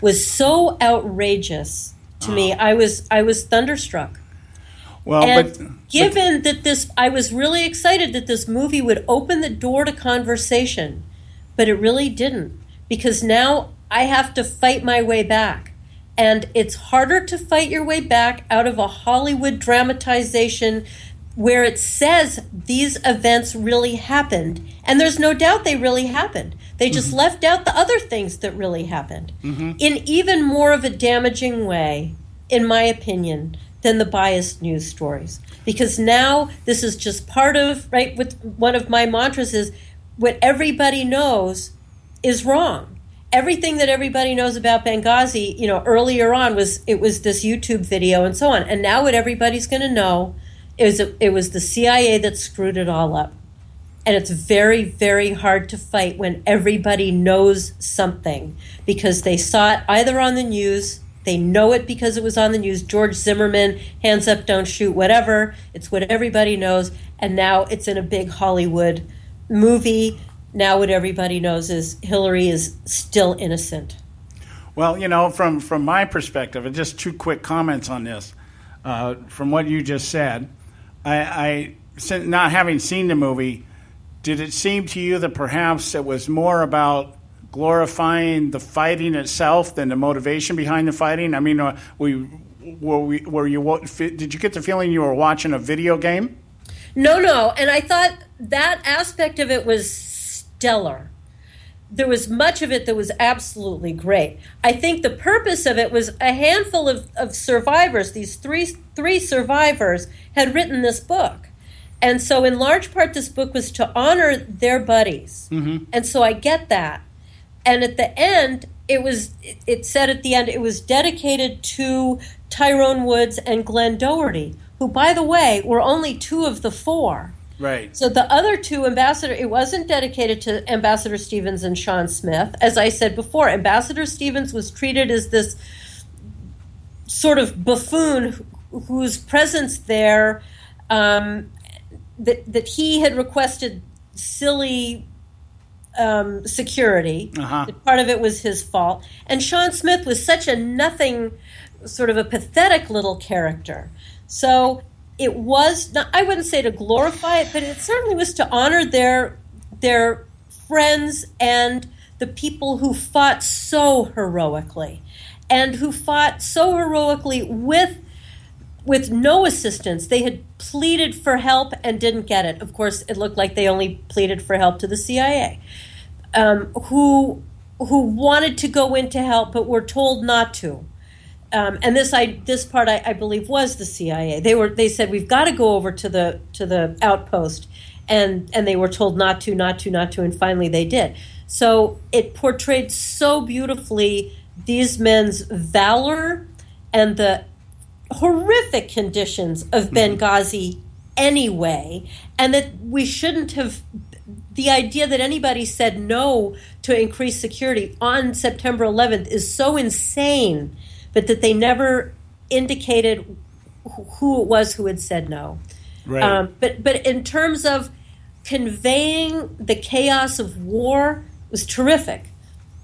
Was so outrageous. To me, I was thunderstruck. Well, given that I was really excited that this movie would open the door to conversation, but it really didn't, because now I have to fight my way back. And it's harder to fight your way back out of a Hollywood dramatization where it says these events really happened. And there's no doubt they really happened. They just left out the other things that really happened in even more of a damaging way, in my opinion, than the biased news stories. Because now this is just part of, right, with one of my mantras is what everybody knows is wrong. Everything that everybody knows about Benghazi, earlier on was this YouTube video and so on. And now what everybody's going to know is it was the CIA that screwed it all up. And it's very, very hard to fight when everybody knows something because they saw it either on the news, they know it because it was on the news, George Zimmerman, hands up, don't shoot, whatever. It's what everybody knows. And now it's in a big Hollywood movie. Now what everybody knows is Hillary is still innocent. Well, from my perspective, and just two quick comments on this. From what you just said, I not having seen the movie, did it seem to you that perhaps it was more about glorifying the fighting itself than the motivation behind the fighting? I mean, did you get the feeling you were watching a video game? No. And I thought that aspect of it was stellar. There was much of it that was absolutely great. I think the purpose of it was a handful of survivors, these three survivors, had written this book. And so in large part, this book was to honor their buddies. And so I get that. And at the end, it said at the end, it was dedicated to Tyrone Woods and Glenn Doherty, who, by the way, were only two of the four. Right. So the other two, it wasn't dedicated to Ambassador Stevens and Sean Smith. As I said before, Ambassador Stevens was treated as this sort of buffoon whose presence there, that he had requested silly security. Part of it was his fault. And Sean Smith was such a nothing, sort of a pathetic little character. So it was, not, I wouldn't say to glorify it, but it certainly was to honor their friends and the people who fought so heroically. And who fought so heroically with no assistance. They had pleaded for help and didn't get it. Of course, it looked like they only pleaded for help to the CIA, who wanted to go in to help but were told not to. And this part I believe was the CIA. They said we've got to go over to the outpost, and they were told not to, and finally they did. So it portrayed so beautifully these men's valor and the horrific conditions of Benghazi anyway, and that we shouldn't have, the idea that anybody said no to increased security on September 11th is so insane, but that they never indicated who it was who had said no. Right. But in terms of conveying the chaos of war, it was terrific.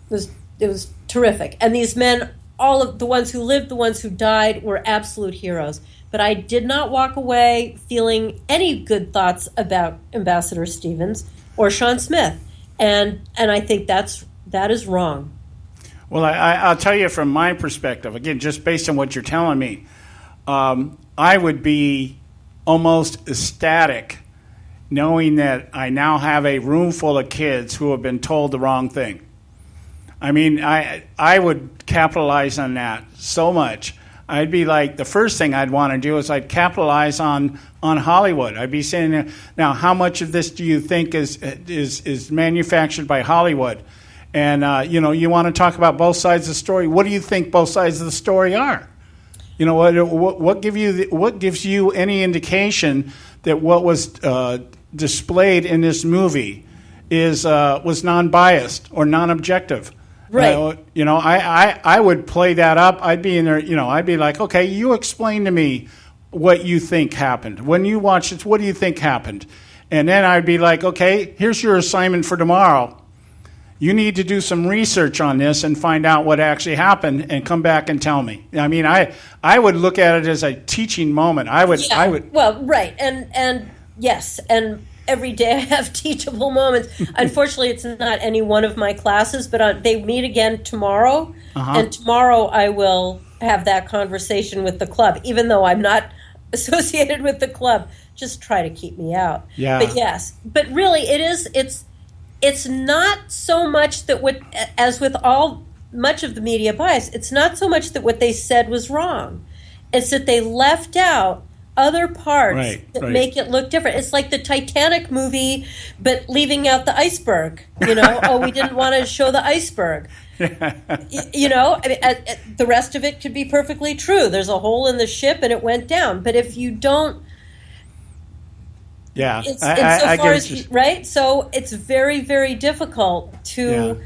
It was terrific. And these men, all of the ones who lived, the ones who died, were absolute heroes. But I did not walk away feeling any good thoughts about Ambassador Stevens or Sean Smith. And I think that is wrong. Well, I'll tell you from my perspective, again, just based on what you're telling me, I would be almost ecstatic knowing that I now have a room full of kids who have been told the wrong thing. I mean, I would capitalize on that so much. I'd be like, the first thing I'd want to do is I'd capitalize on Hollywood. I'd be saying, now, how much of this do you think is manufactured by Hollywood? And, you want to talk about both sides of the story. What do you think both sides of the story are? You know, what gives you any indication that what was displayed in this movie was non-biased or non-objective? Right. I would play that up. I'd be in there, I'd be like, okay, you explain to me what you think happened. When you watch this, what do you think happened? And then I'd be like, okay, here's your assignment for tomorrow. You need to do some research on this and find out what actually happened and come back and tell me. I mean, I would look at it as a teaching moment. I would. Well, right. And yes. And every day I have teachable moments. Unfortunately, it's not any one of my classes, but they meet again tomorrow. Uh-huh. And tomorrow I will have that conversation with the club, even though I'm not associated with the club. Just try to keep me out. Yeah. But yes. But really, it's not so much that as with much of the media bias, it's not so much that what they said was wrong. It's that they left out other parts that make it look different. It's like the Titanic movie, but leaving out the iceberg. We didn't want to show the iceberg. The rest of it could be perfectly true. There's a hole in the ship and it went down. But if you don't, yeah, right? So it's very, very difficult to.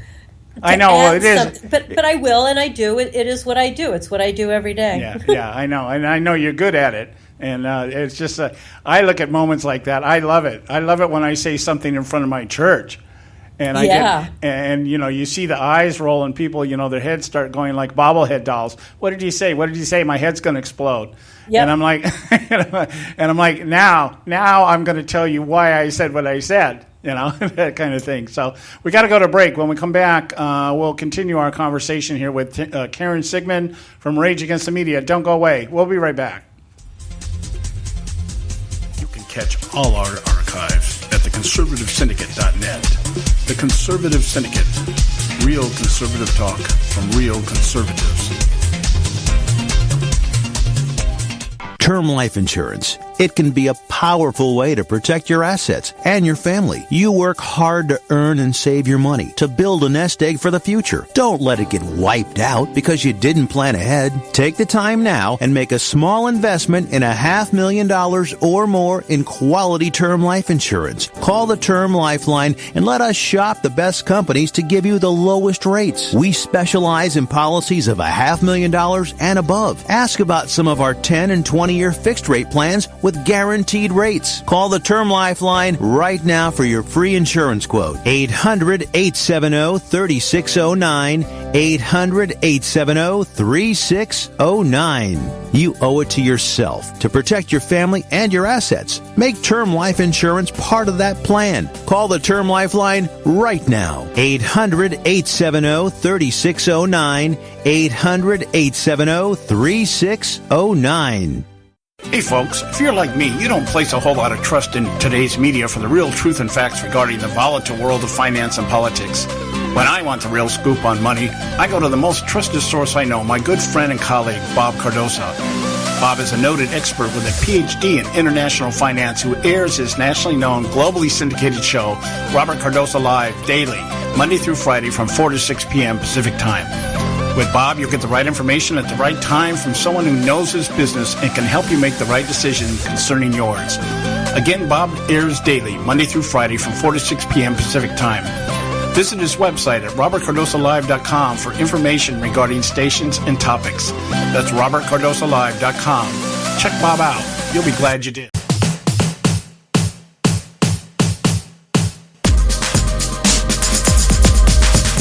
I know it is, but I will and I do. It is what I do. It's what I do every day. Yeah, I know, and I know you're good at it. And it's just, I look at moments like that. I love it. I love it when I say something in front of my church. And you see the eyes roll and people, their heads start going like bobblehead dolls. What did you say? What did you say? My head's going to explode. Yep. And I'm like, now I'm going to tell you why I said what I said, that kind of thing. So we got to go to break. When we come back, we'll continue our conversation here with Karen Sigmund from Rage Against the Media. Don't go away. We'll be right back. Catch all our archives at theconservativesyndicate.net. The Conservative Syndicate. Real conservative talk from real conservatives. Term life insurance. It can be a powerful way to protect your assets and your family. You work hard to earn and save your money to build a nest egg for the future. Don't let it get wiped out because you didn't plan ahead. Take the time now and make a small investment in $500,000 or more in quality term life insurance. Call the Term Lifeline and let us shop the best companies to give you the lowest rates. We specialize in policies of $500,000 and above. Ask about some of our 10 and 20-year fixed rate plans with guaranteed rates. Call the Term Lifeline right now for your free insurance quote. 800-870-3609. 800-870-3609. You owe it to yourself to protect your family and your assets. Make term life insurance part of that plan. Call the Term Lifeline right now. 800-870-3609. 800-870-3609. Hey folks, if you're like me, you don't place a whole lot of trust in today's media for the real truth and facts regarding the volatile world of finance and politics. When I want the real scoop on money, I go to the most trusted source I know, my good friend and colleague, Bob Cardoso. Bob is a noted expert with a PhD in international finance who airs his nationally known, globally syndicated show, Robert Cardoso Live, daily, Monday through Friday from 4 to 6 p.m. Pacific Time. With Bob, you'll get the right information at the right time from someone who knows his business and can help you make the right decision concerning yours. Again, Bob airs daily, Monday through Friday from 4 to 6 p.m. Pacific Time. Visit his website at robertcardosolive.com for information regarding stations and topics. That's robertcardosolive.com. Check Bob out. You'll be glad you did.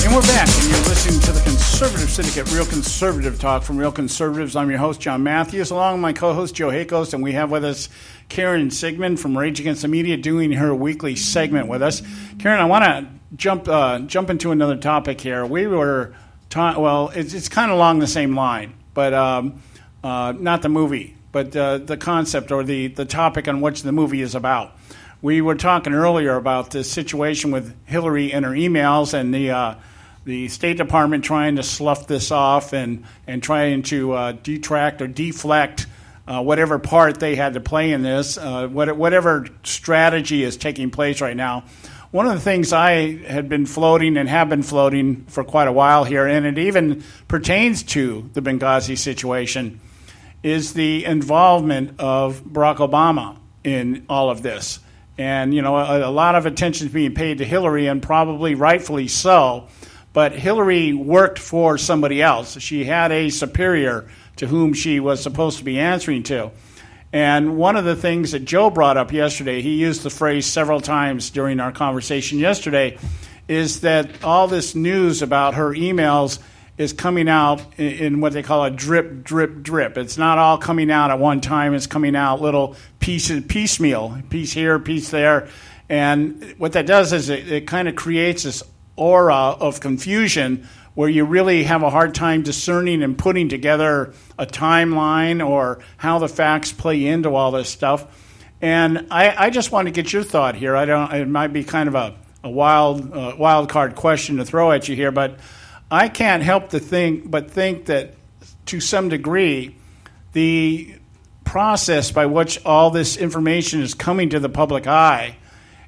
And we're back, and you're listening to the Conservative Syndicate, Real Conservative Talk from Real Conservatives. I'm your host, John Matthews, along with my co-host, Joe Hakos, and we have with us Karen Sigmund from Rage Against the Media doing her weekly segment with us. Karen, I want to jump into another topic here. We were it's kind of along the same line, but not the movie. but the concept or the topic on which the movie is about. We were talking earlier about the situation with Hillary and her emails and the State Department trying to slough this off and trying to detract or deflect whatever part they had to play in this, whatever strategy is taking place right now. One of the things I had been floating and have been floating for quite a while here, and it even pertains to the Benghazi situation, is the involvement of Barack Obama in all of this. And, you know, a lot of attention is being paid to Hillary, and probably rightfully so. But Hillary worked for somebody else. She had a superior to whom she was supposed to be answering to. And one of the things that Joe brought up yesterday, he used the phrase several times during our conversation yesterday, is that all this news about her emails is coming out in what they call a drip, drip, drip. It's not all coming out at one time. It's coming out little pieces, piecemeal, piece here, piece there. And what that does is it kind of creates this aura of confusion where you really have a hard time discerning and putting together a timeline or how the facts play into all this stuff. And I just want to get your thought here. It might be kind of a wild card question to throw at you here, but I can't help to think that to some degree the process by which all this information is coming to the public eye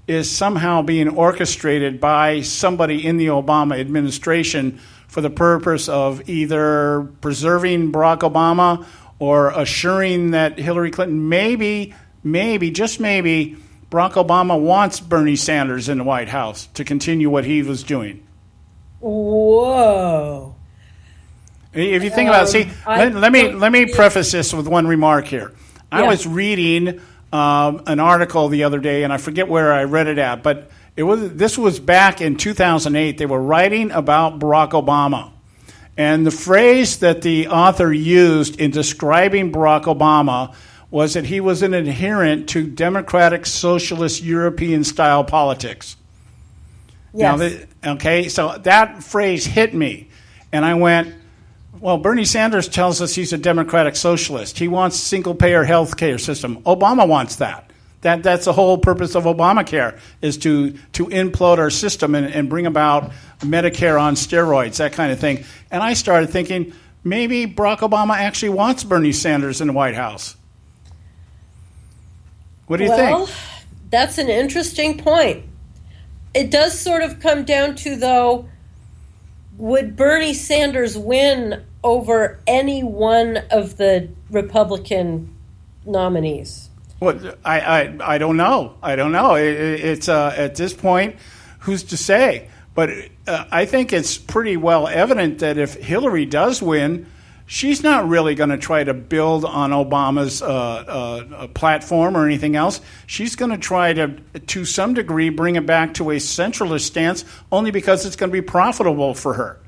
is somehow being orchestrated by somebody in the Obama administration for the purpose of either preserving Barack Obama or assuring that Hillary Clinton maybe, just maybe, Barack Obama wants Bernie Sanders in the White House to continue what he was doing. Whoa. If you think about it, let me preface this with one remark here. I was reading an article the other day, and I forget where I read it at, but this was back in 2008. They were writing about Barack Obama. And the phrase that the author used in describing Barack Obama was that he was an adherent to democratic socialist European-style politics. Yes. Now, okay, so that phrase hit me, and I went, well, Bernie Sanders tells us he's a democratic socialist. He wants single-payer health care system. Obama wants that. That's the whole purpose of Obamacare, is to implode our system and bring about Medicare on steroids, that kind of thing. And I started thinking, maybe Barack Obama actually wants Bernie Sanders in the White House. What do you think? Well, that's an interesting point. It does sort of come down to, though, would Bernie Sanders win over any one of the Republican nominees? Well, I don't know. It's at this point, who's to say? But I think it's pretty well evident that if Hillary does win, she's not really going to try to build on Obama's platform or anything else. She's going to try to some degree, bring it back to a centralist stance, only because it's going to be profitable for her.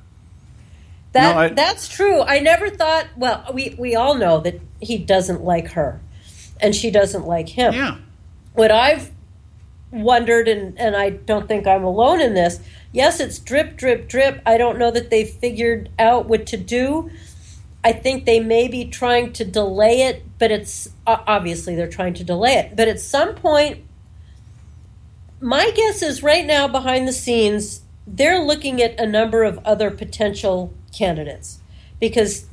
That's true. I never thought. Well, we all know that he doesn't like her, and she doesn't like him. Yeah. What I've wondered, and I don't think I'm alone in this. Yes, it's drip, drip, drip. I don't know that they've figured out what to do. I think they may be trying to delay it, but it's obviously they're trying to delay it. But at some point, my guess is right now behind the scenes, they're looking at a number of other potential candidates because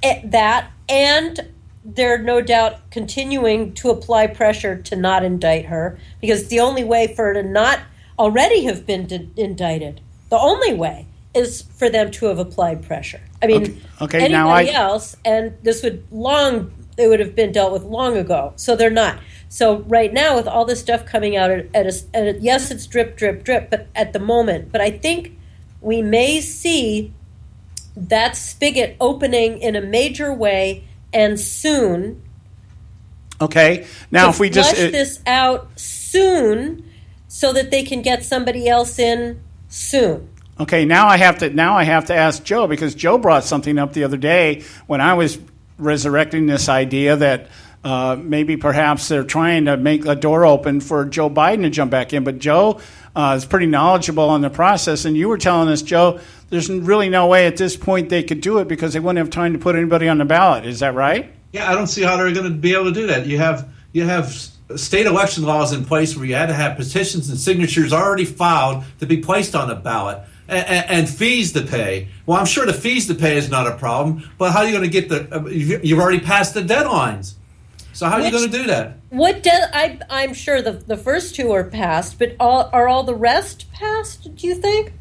that, and they're no doubt continuing to apply pressure to not indict her, because the only way for her to not already have been indicted, the only way is for them to have applied pressure. I mean, okay, anybody else, and it would have been dealt with long ago. So they're not. So right now, with all this stuff coming out yes, it's drip, drip, drip, but at the moment. But I think we may see that spigot opening in a major way and soon. Okay, now if we just flush this out soon, so that they can get somebody else in soon. Okay, now I have to ask Joe, because Joe brought something up the other day when I was resurrecting this idea that maybe perhaps they're trying to make a door open for Joe Biden to jump back in. But Joe is pretty knowledgeable on the process, and you were telling us, Joe, there's really no way at this point they could do it because they wouldn't have time to put anybody on the ballot. Is that right? Yeah, I don't see how they're going to be able to do that. You have state election laws in place where you had to have petitions and signatures already filed to be placed on the ballot, and fees to pay. Well, I'm sure the fees to pay is not a problem, but how are you going to get you've already passed the deadlines. So how are you going to do that? I'm sure the first two are passed, but are all the rest passed, do you think?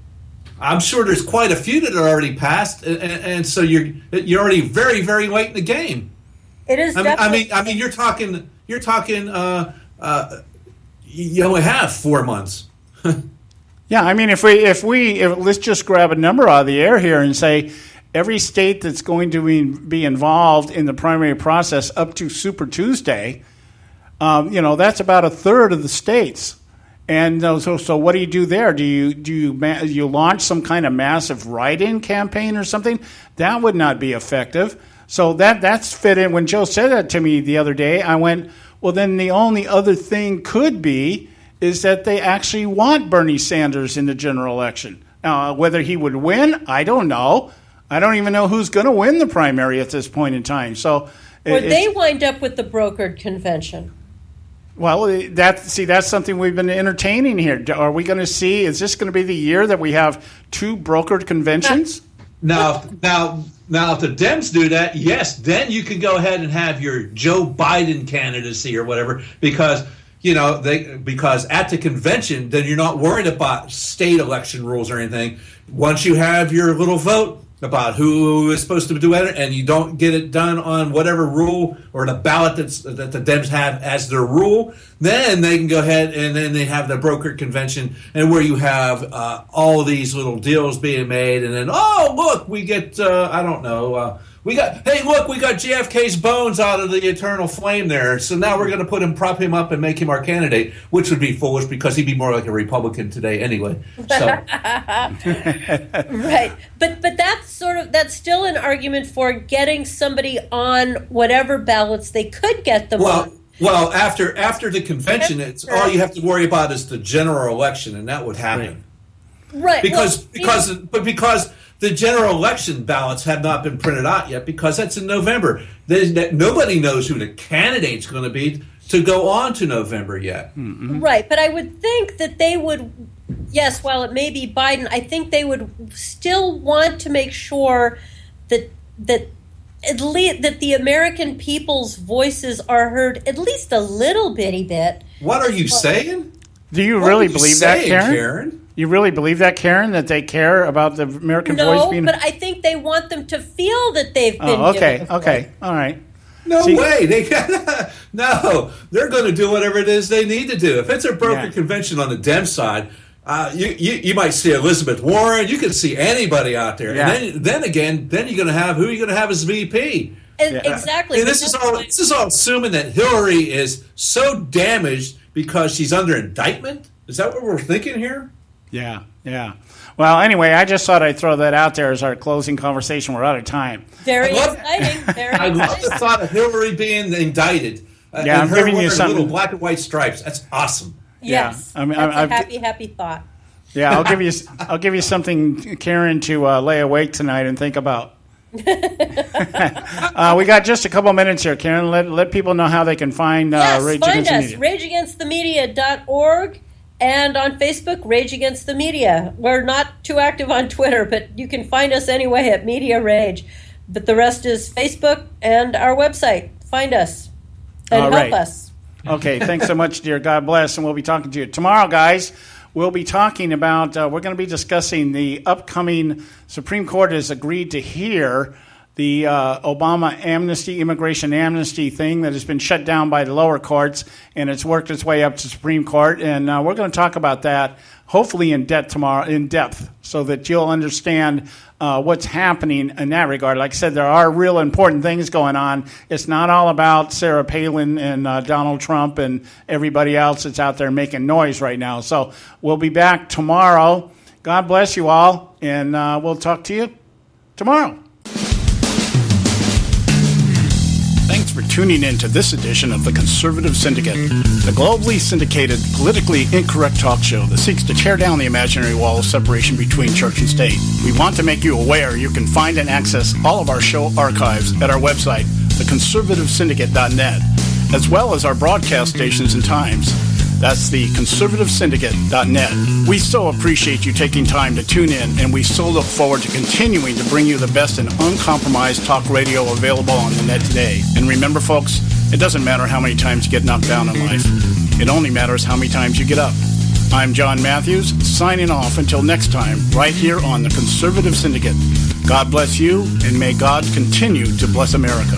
I'm sure there's quite a few that are already passed, and so you're already very, very late in the game. It is. I mean, you're talking. You only have 4 months. Yeah, I mean, if let's just grab a number out of the air here and say every state that's going to be involved in the primary process up to Super Tuesday, that's about a third of the states. And so what do you do there? Do you launch some kind of massive write-in campaign or something? That would not be effective. So that's fit in. When Joe said that to me the other day, I went, well, then the only other thing could be is that they actually want Bernie Sanders in the general election. Now, whether he would win, I don't know. I don't even know who's going to win the primary at this point in time. So, or they wind up with the brokered convention. Well, that's something we've been entertaining here. Are we going to see? Is this going to be the year that we have 2 brokered conventions? Now, if the Dems do that, yes, then you can go ahead and have your Joe Biden candidacy or whatever, because because at the convention, then you're not worried about state election rules or anything. Once you have your little vote about who is supposed to do it, and you don't get it done on whatever rule or the ballot that the Dems have as their rule, then they can go ahead and then they have the brokered convention, and where you have all these little deals being made, and then look, we get we got JFK's bones out of the eternal flame there, so now we're going to prop him up and make him our candidate, which would be foolish because he'd be more like a Republican today anyway. So. Right, but that's still an argument for getting somebody on whatever ballots they could get them on. Well, after the convention, it's all you have to worry about is the general election, and that would happen. Right. Because the general election ballots have not been printed out yet, because that's in November. Nobody knows who the candidate's going to be to go on to November yet. Mm-hmm. Right, but I would think that they would, yes, while it may be Biden, I think they would still want to make sure that at least that the American people's voices are heard at least a little bitty bit. What are you saying? Do you really believe that, Karen? You really believe that, Karen, that they care about the American voice being... No, but I think they want them to feel that they've been okay, all right. No way. They're going to do whatever it is they need to do. If it's a brokered convention on the Dem side, you might see Elizabeth Warren. You can see anybody out there. Yeah. And then you're going to have, who are you going to have as VP? Exactly. And this is all assuming that Hillary is so damaged because she's under indictment? Is that what we're thinking here? Yeah. Well, anyway, I just thought I'd throw that out there as our closing conversation. We're out of time. Very exciting. I love the thought of Hillary being indicted. I'm giving you some little black and white stripes. That's awesome. Yes, I mean, that's a happy thought. Yeah, I'll give you something, Karen, to lay awake tonight and think about. We got just a couple minutes here, Karen. Let people know how they can find Rage Against the Media. RageAgainstTheMedia.org. And on Facebook, Rage Against the Media. We're not too active on Twitter, but you can find us anyway at Media Rage. But the rest is Facebook and our website. Find us and help us. Okay, thanks so much, dear. God bless, and we'll be talking to you tomorrow, guys. We'll be talking about, we're going to be discussing the upcoming Supreme Court has agreed to hear the Obama immigration amnesty thing that has been shut down by the lower courts, and it's worked its way up to Supreme Court. And we're going to talk about that, hopefully in depth, so that you'll understand what's happening in that regard. Like I said, there are real important things going on. It's not all about Sarah Palin and Donald Trump and everybody else that's out there making noise right now. So we'll be back tomorrow. God bless you all, and we'll talk to you tomorrow. Thanks for tuning in to this edition of the Conservative Syndicate, the globally syndicated, politically incorrect talk show that seeks to tear down the imaginary wall of separation between church and state. We want to make you aware you can find and access all of our show archives at our website, theconservativesyndicate.net, as well as our broadcast stations and times. That's the conservativesyndicate.net. We so appreciate you taking time to tune in, and we so look forward to continuing to bring you the best and uncompromised talk radio available on the net today. And remember, folks, it doesn't matter how many times you get knocked down in life. It only matters how many times you get up. I'm John Matthews, signing off until next time, right here on the Conservative Syndicate. God bless you, and may God continue to bless America.